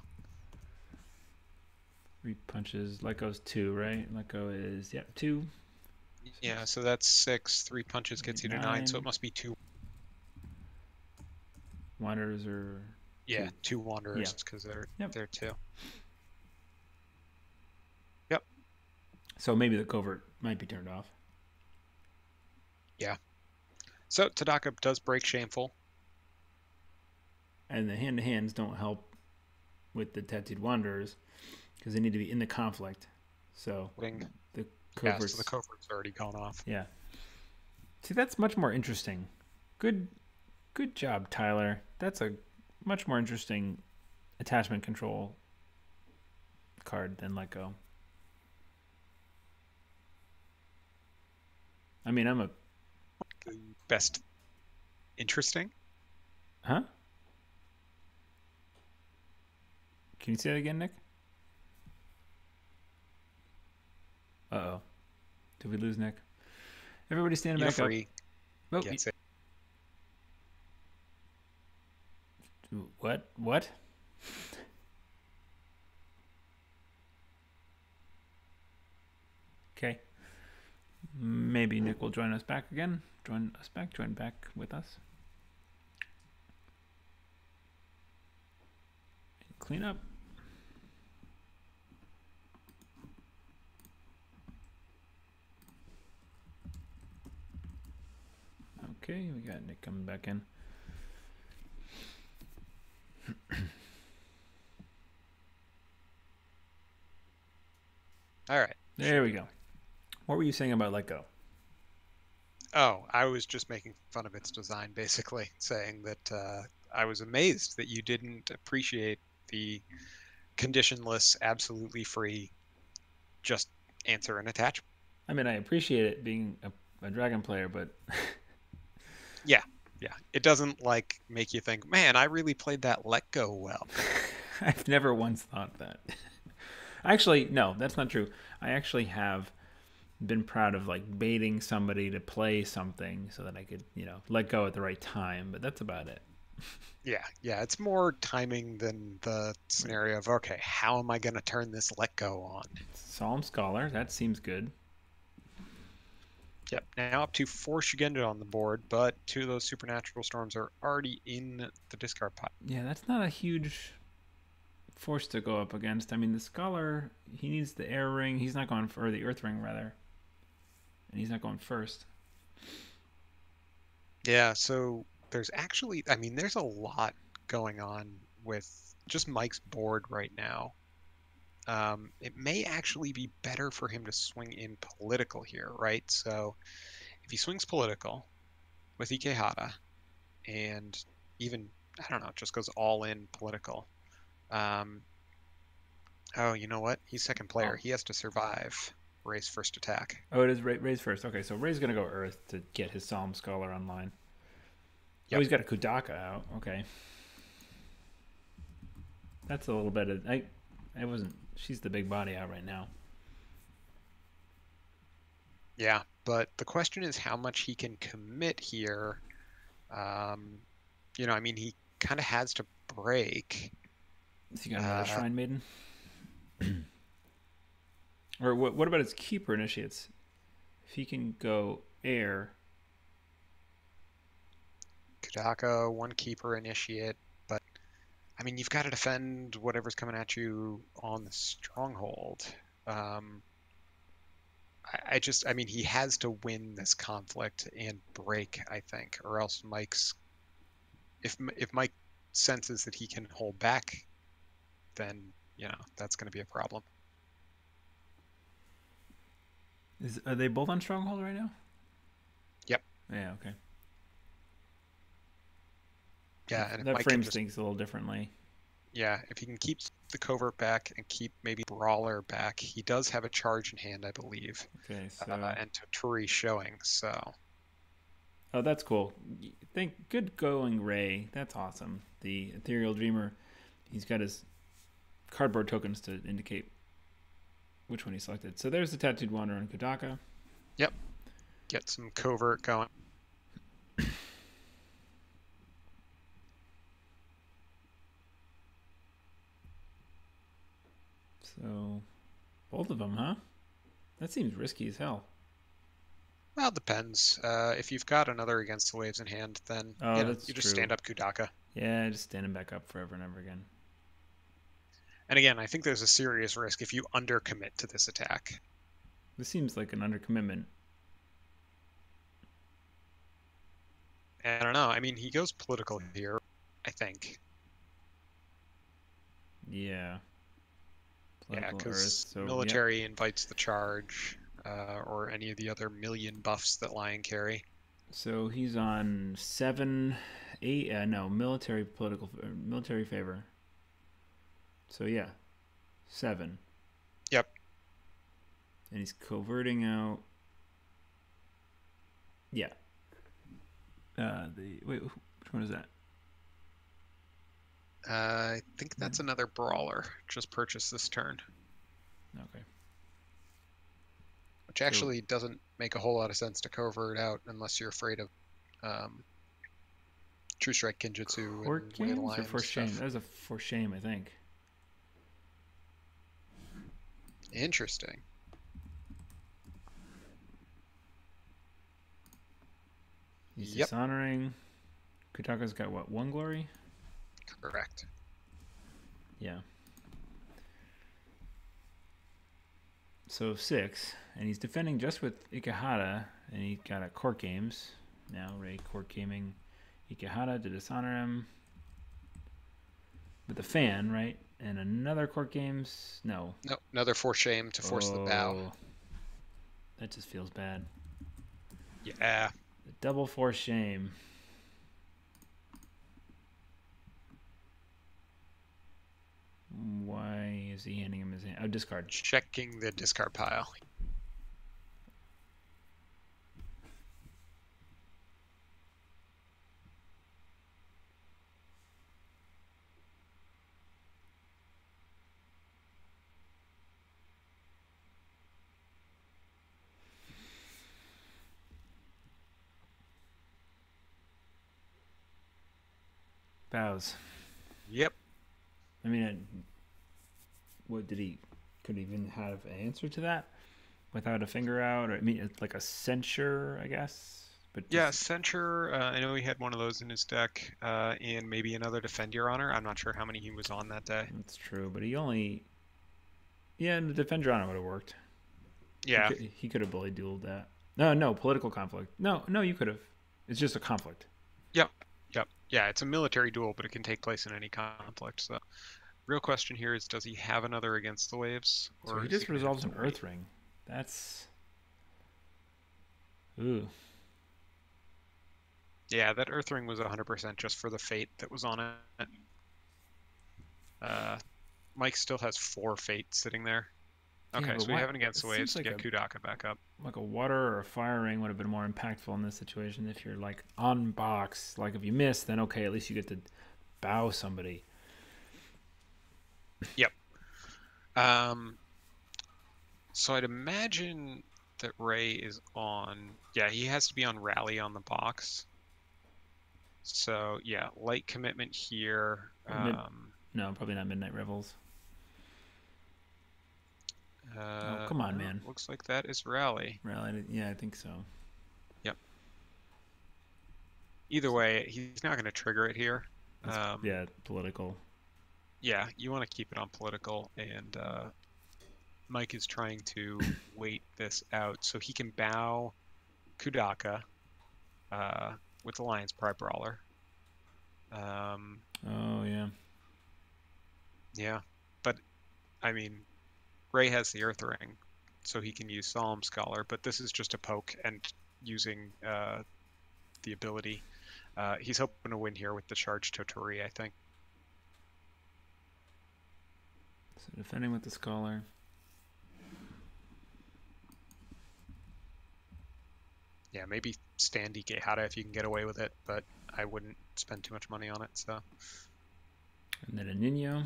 [SPEAKER 2] 3 punches. Let go's 2, right? Let go is, yep, 2.
[SPEAKER 1] Yeah, so that's 6. 3 punches gets you to 9, so it
[SPEAKER 2] 9.
[SPEAKER 1] must be 2.
[SPEAKER 2] Wanderers are
[SPEAKER 1] Yeah,
[SPEAKER 2] 2.
[SPEAKER 1] 2 wanderers
[SPEAKER 2] Yeah.
[SPEAKER 1] because
[SPEAKER 2] Yep.
[SPEAKER 1] they're 2. Yep.
[SPEAKER 2] So maybe the covert might be turned off.
[SPEAKER 1] Yeah. So Tadaka does break Shameful.
[SPEAKER 2] And the hand-to-hands don't help with the Tattooed Wanderers because they need to be in the conflict. So the covert's...
[SPEAKER 1] so the covert's already gone off.
[SPEAKER 2] Yeah. See, that's much more interesting. Good job, Tyler. That's a much more interesting attachment control card than Let Go. I mean, I'm a...
[SPEAKER 1] Best interesting?
[SPEAKER 2] Huh? Can you say that again, Nick? Uh-oh. Did we lose Nick? Everybody stand back up. Oh,
[SPEAKER 1] Gets it.
[SPEAKER 2] What? What? Okay. Maybe Nick will join us back again. Join back with us. Clean up. Okay, we got Nick coming back in.
[SPEAKER 1] All right.
[SPEAKER 2] There we go. What were you saying about Let Go?
[SPEAKER 1] Oh, I was just making fun of its design, basically, saying that I was amazed that you didn't appreciate the conditionless, absolutely free, just answer and attach.
[SPEAKER 2] I mean, I appreciate it being a dragon player, but
[SPEAKER 1] yeah, it doesn't like make you think, man, I really played that Let Go well.
[SPEAKER 2] I've never once thought that. Actually, no, that's not true. I actually have been proud of like baiting somebody to play something so that I could, let go at the right time, but that's about it.
[SPEAKER 1] Yeah, it's more timing than the scenario of, okay, how am I going to turn this Let Go on?
[SPEAKER 2] Solemn Scholar, that seems good.
[SPEAKER 1] Yep, now up to 4 Shugenda on the board, but 2 of those Supernatural Storms are already in the discard pile.
[SPEAKER 2] Yeah, that's not a huge force to go up against. I mean, the Scholar, he needs the Air Ring. He's not going for the Earth Ring, rather. And he's not going first.
[SPEAKER 1] Yeah, so there's actually, I mean, there's a lot going on with just Mike's board right now. It may actually be better for him to swing in political here, right? So if he swings political with Ikehata and even, I don't know, just goes all in political. Oh, you know what? He's second player. He has to survive Ray's first attack.
[SPEAKER 2] Oh, it is Ray's first. Okay, so Ray's going to go Earth to get his Solemn Scholar online. Yep. Oh, he's got a Kudaka out. Okay. That's a little bit of... I wasn't... She's the big body out right now.
[SPEAKER 1] Yeah, but the question is how much he can commit here. I mean, he kind of has to break.
[SPEAKER 2] Has he got another Shrine Maiden? Or what about his Keeper Initiates? If he can go air...
[SPEAKER 1] Kudaka, 1 Keeper Initiate, but I mean, you've got to defend whatever's coming at you on the Stronghold. I mean, he has to win this conflict and break, I think, or else if Mike senses that he can hold back, then, that's going to be a problem.
[SPEAKER 2] Are they both on Stronghold right now?
[SPEAKER 1] Yep.
[SPEAKER 2] Yeah, okay.
[SPEAKER 1] Yeah, and
[SPEAKER 2] that frames things a little differently.
[SPEAKER 1] Yeah, if he can keep the Covert back and keep maybe Brawler back, he does have a charge in hand, I believe.
[SPEAKER 2] Okay, so...
[SPEAKER 1] and Toturi showing, so...
[SPEAKER 2] Oh, that's cool. Good going, Ray. That's awesome. The Ethereal Dreamer, he's got his cardboard tokens to indicate which one he selected. So there's the Tattooed Wanderer and Kudaka.
[SPEAKER 1] Yep. get some covert going.
[SPEAKER 2] So, both of them, huh? That seems risky as hell.
[SPEAKER 1] Well, it depends. If you've got another against the waves in hand, then
[SPEAKER 2] Oh, that's
[SPEAKER 1] you just
[SPEAKER 2] true.
[SPEAKER 1] stand up Kudaka.
[SPEAKER 2] Yeah, just standing back up forever and ever again.
[SPEAKER 1] And again, I think there's a serious risk if you undercommit to this attack.
[SPEAKER 2] This seems like an undercommitment.
[SPEAKER 1] I don't know. I mean, he goes political here, I think.
[SPEAKER 2] Yeah.
[SPEAKER 1] Yeah,
[SPEAKER 2] Political
[SPEAKER 1] because
[SPEAKER 2] Earth. So
[SPEAKER 1] military invites the charge, or any of the other million buffs that Lion carry.
[SPEAKER 2] So he's on 7, 8. No, military military favor. So yeah, 7.
[SPEAKER 1] Yep.
[SPEAKER 2] And he's coverting out. Yeah. Wait, which one is that?
[SPEAKER 1] I think that's another brawler. Just purchased this turn.
[SPEAKER 2] Okay.
[SPEAKER 1] Which actually doesn't make a whole lot of sense to covert out unless you're afraid of True Strike Genjutsu
[SPEAKER 2] Court
[SPEAKER 1] and Way of the
[SPEAKER 2] games
[SPEAKER 1] Lion
[SPEAKER 2] or for shame?
[SPEAKER 1] stuff.
[SPEAKER 2] That was a for shame, I think.
[SPEAKER 1] Interesting.
[SPEAKER 2] He's
[SPEAKER 1] Yep.
[SPEAKER 2] dishonoring. Kutaka's got what? 1 glory?
[SPEAKER 1] Correct.
[SPEAKER 2] Yeah. So 6, and he's defending just with Ikehata, and he got a court games. Now Ray court gaming Ikehata to dishonor him with the fan, right? And another court games. No.
[SPEAKER 1] No, another for shame to force the bow.
[SPEAKER 2] That just feels bad.
[SPEAKER 1] Yeah.
[SPEAKER 2] The double for shame. Why is he handing him his hand? Oh, discard.
[SPEAKER 1] Checking the discard pile.
[SPEAKER 2] Bows.
[SPEAKER 1] Yep.
[SPEAKER 2] I mean, what did he? Could he even have an answer to that without a finger out? Or I mean, it's like a censure, I guess. But
[SPEAKER 1] Yeah, censure. I know he had one of those in his deck, and maybe another defend your honor. I'm not sure how many he was on that day.
[SPEAKER 2] That's true, but he only. Yeah, the defend your honor would have worked.
[SPEAKER 1] Yeah.
[SPEAKER 2] He could have bully dueled that. No, political conflict. No, you could have. It's just a conflict.
[SPEAKER 1] Yep. Yeah, it's a military duel, but it can take place in any conflict. So, real question here is, does he have another against the waves?
[SPEAKER 2] Or so he just resolves an Earth Ring. That's. Ooh.
[SPEAKER 1] Yeah, that Earth Ring was 100% just for the fate that was on it. Mike still has 4 fate sitting there. Okay,
[SPEAKER 2] yeah,
[SPEAKER 1] so we have an against the waves to get Kudaka back up.
[SPEAKER 2] Like a water or a fire ring would have been more impactful in this situation if you're like on box. Like if you miss, then okay, at least you get to bow somebody.
[SPEAKER 1] Yep. So I'd imagine that Ray is on. Yeah, he has to be on rally on the box. So yeah, light commitment here.
[SPEAKER 2] No, probably not Midnight Revels. Oh, come on, man.
[SPEAKER 1] Looks like that is rally.
[SPEAKER 2] Rally, yeah, I think so.
[SPEAKER 1] Yep. Either way, he's not going to trigger it here.
[SPEAKER 2] Yeah, political.
[SPEAKER 1] Yeah, you want to keep it on political, and Mike is trying to wait this out so he can bow Kudaka with the Lion's Pride Brawler.
[SPEAKER 2] Oh, yeah.
[SPEAKER 1] Yeah, but, I mean, Ray has the Earth Ring, so he can use Solemn Scholar, but this is just a poke and using the ability. He's hoping to win here with the Charge Totori, I think.
[SPEAKER 2] So defending with the Scholar.
[SPEAKER 1] Yeah, maybe stand Ikehata if you can get away with it, but I wouldn't spend too much money on it, so.
[SPEAKER 2] And then a Nino.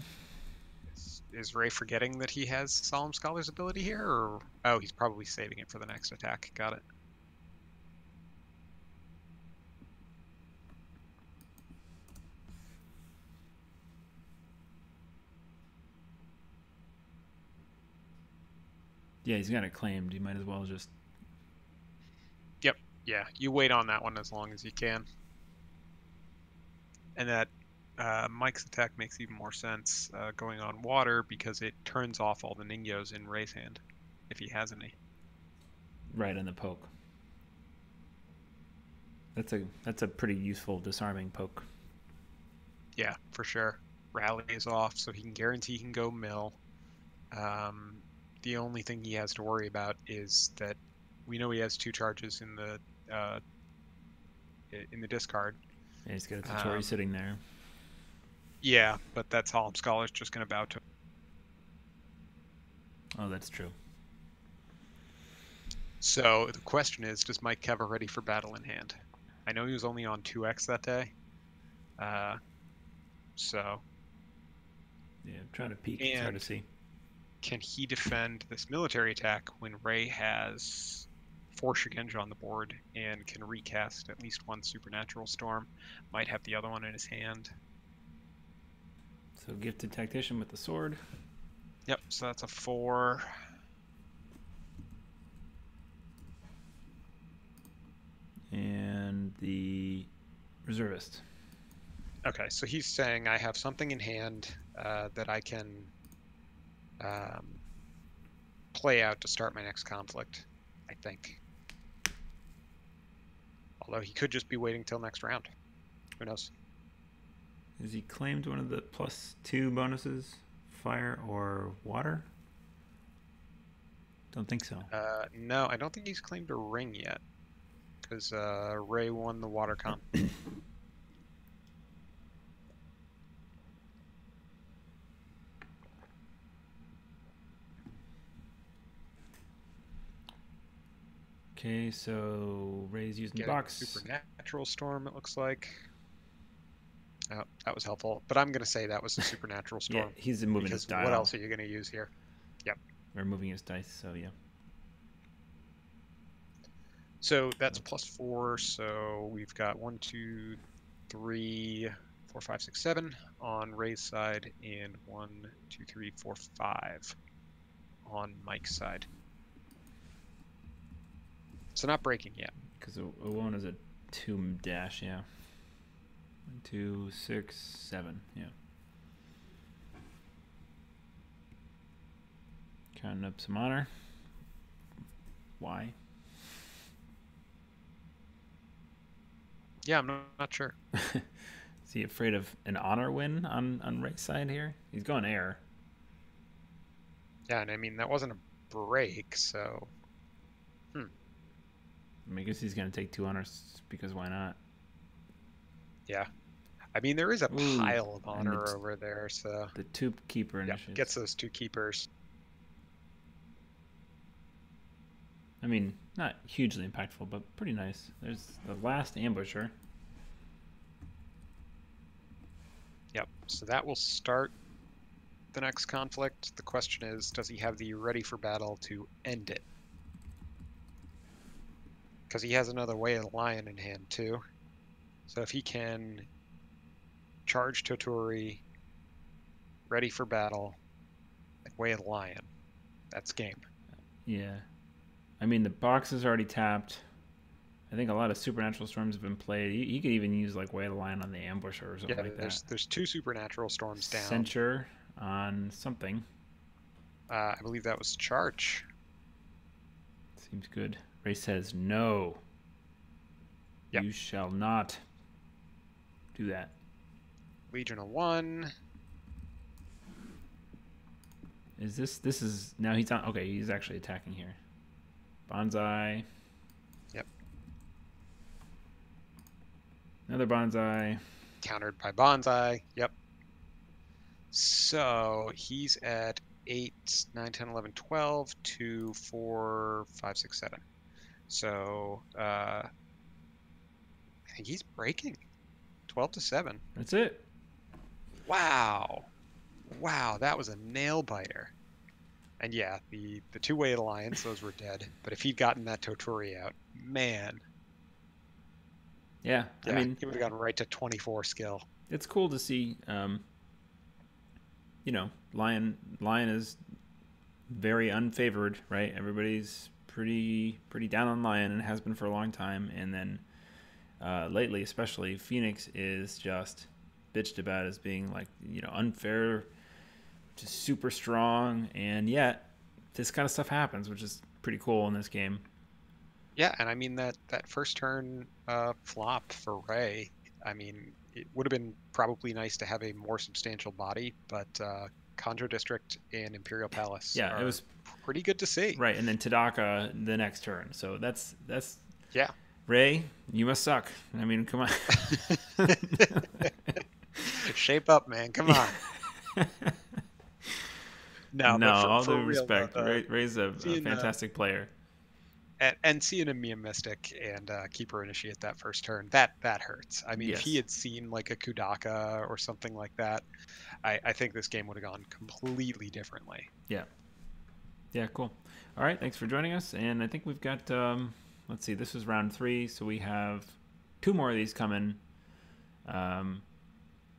[SPEAKER 1] Is Ray forgetting that he has Solemn Scholar's ability here, or oh, he's probably saving it for the next attack. Got it.
[SPEAKER 2] Yeah, he's got it claimed. You might as well just...
[SPEAKER 1] Yep. Yeah, you wait on that one as long as you can. And that Mike's attack makes even more sense going on water because it turns off all the Ningyos in Ray's hand, if he has any.
[SPEAKER 2] Right on the poke. That's a pretty useful disarming poke.
[SPEAKER 1] Yeah, for sure. Rally is off, so he can guarantee he can go mill. The only thing he has to worry about is that we know he has 2 charges in the discard.
[SPEAKER 2] Yeah, he's got a Totori sitting there.
[SPEAKER 1] Yeah, but that Solemn Scholar's just going to bow to him.
[SPEAKER 2] Oh, that's true.
[SPEAKER 1] So the question is, does Mike have a ready for battle in hand? I know he was only on 2x that day. So...
[SPEAKER 2] Yeah, I'm trying to peek. It's hard to see.
[SPEAKER 1] Can he defend this military attack when Ray has 4 Shigenja on the board and can recast at least 1 Supernatural Storm? Might have the other one in his hand.
[SPEAKER 2] So Gifted Tactician with the sword.
[SPEAKER 1] Yep, so that's a 4.
[SPEAKER 2] And the Reservist.
[SPEAKER 1] Okay, so he's saying I have something in hand that I can play out to start my next conflict, I think. Although he could just be waiting till next round. Who knows?
[SPEAKER 2] Has he claimed one of the +2 bonuses? Fire or water? Don't think so.
[SPEAKER 1] No, I don't think he's claimed a ring yet. Because Ray won the water comp.
[SPEAKER 2] Okay, so Ray's using the
[SPEAKER 1] Getting
[SPEAKER 2] box.
[SPEAKER 1] Supernatural Storm, it looks like. Oh, that was helpful. But I'm going to say that was a Supernatural Storm.
[SPEAKER 2] Yeah, he's moving his dial.
[SPEAKER 1] What else are you going to use here? Yep.
[SPEAKER 2] Or moving his dice, so yeah.
[SPEAKER 1] So that's +4, so we've got 1, 2, 3, 4, 5, 6, 7 on Ray's side, and 1, 2, 3, 4, 5 on Mike's side. So not breaking yet.
[SPEAKER 2] Because one is a 2 dash, yeah. 1, 2, 6, 7, yeah. Counting up some honor. Why?
[SPEAKER 1] Yeah, I'm not sure.
[SPEAKER 2] Is he afraid of an honor win on Ray's side here? He's going air.
[SPEAKER 1] Yeah, and I mean, that wasn't a break, so...
[SPEAKER 2] I mean, I guess he's going to take 2 honors because why not?
[SPEAKER 1] Yeah. I mean, there is a pile of honor over there, so...
[SPEAKER 2] The 2 keeper initiatives.
[SPEAKER 1] Yeah, gets those 2 keepers.
[SPEAKER 2] I mean, not hugely impactful, but pretty nice. There's the last ambusher.
[SPEAKER 1] Yep, so that will start the next conflict. The question is, does he have the ready for battle to end it? Because he has another Way of the Lion in hand, too. So if he can charge Totori, ready for battle, and Way of the Lion, that's game.
[SPEAKER 2] Yeah. I mean, the box is already tapped. I think a lot of Supernatural Storms have been played. You could even use like Way of the Lion on the ambusher or something like that.
[SPEAKER 1] There's 2 Supernatural Storms down.
[SPEAKER 2] Censure on something.
[SPEAKER 1] I believe that was Charge.
[SPEAKER 2] Seems good. Ray says no. Yep. You shall not do that.
[SPEAKER 1] Legion of 1.
[SPEAKER 2] Is this is now he's on? Okay, he's actually attacking here. Bonsai.
[SPEAKER 1] Yep.
[SPEAKER 2] Another Bonsai.
[SPEAKER 1] Countered by Bonsai. Yep. So he's at 8, 9, 10, 11, 12, 2, 4, 5, 6, 7. So I think he's breaking. 12 to 7.
[SPEAKER 2] That's it.
[SPEAKER 1] Wow. Wow, that was a nail biter. And yeah, the 2-Way Alliance, those were dead. But if he'd gotten that Totori out, man.
[SPEAKER 2] Yeah, I mean,
[SPEAKER 1] he would have gotten right to 24 skill.
[SPEAKER 2] It's cool to see. You know, Lion is very unfavored, right? Everybody's pretty down on Lion and has been for a long time. And then lately, especially, Phoenix is just bitched about as being like, unfair, just super strong. And yet this kind of stuff happens, which is pretty cool in this game.
[SPEAKER 1] Yeah, and I mean that first turn flop for Ray, I mean, it would have been probably nice to have a more substantial body, but Conjure District and Imperial Palace
[SPEAKER 2] Yeah,
[SPEAKER 1] are
[SPEAKER 2] it was
[SPEAKER 1] pretty good to see.
[SPEAKER 2] right. And then Tadaka the next turn. So that's
[SPEAKER 1] Yeah.
[SPEAKER 2] Ray, you must suck. I mean, come on.
[SPEAKER 1] Shape up, man. Come on. No,
[SPEAKER 2] No,
[SPEAKER 1] but
[SPEAKER 2] all
[SPEAKER 1] for
[SPEAKER 2] due
[SPEAKER 1] real,
[SPEAKER 2] respect. Ray's a
[SPEAKER 1] seeing,
[SPEAKER 2] fantastic player.
[SPEAKER 1] and seeing him be a Mystic and Keeper Initiate that first turn, that hurts. I mean, if he
[SPEAKER 2] Yes.
[SPEAKER 1] had seen like a Kudaka or something like that, I think this game would have gone completely differently.
[SPEAKER 2] Yeah. Yeah, cool. All right, thanks for joining us. And I think we've got, let's see, this is round 3, so we have 2 more of these coming.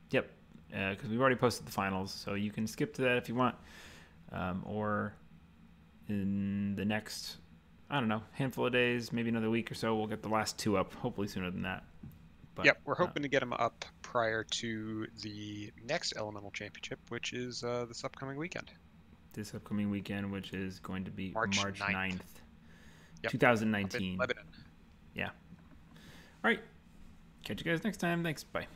[SPEAKER 2] Yep, because we've already posted the finals, so you can skip to that if you want. Or in the next, I don't know, handful of days, maybe another week or so, we'll get the last 2 up, hopefully sooner than that. But,
[SPEAKER 1] Yep, we're hoping to get them up prior to the next Elemental Championship, which is this upcoming weekend.
[SPEAKER 2] This upcoming weekend, which is going to be
[SPEAKER 1] March
[SPEAKER 2] March 9th,
[SPEAKER 1] Yep.
[SPEAKER 2] 2019.
[SPEAKER 1] Lebanon.
[SPEAKER 2] Yeah. All right. Catch you guys next time. Thanks. Bye.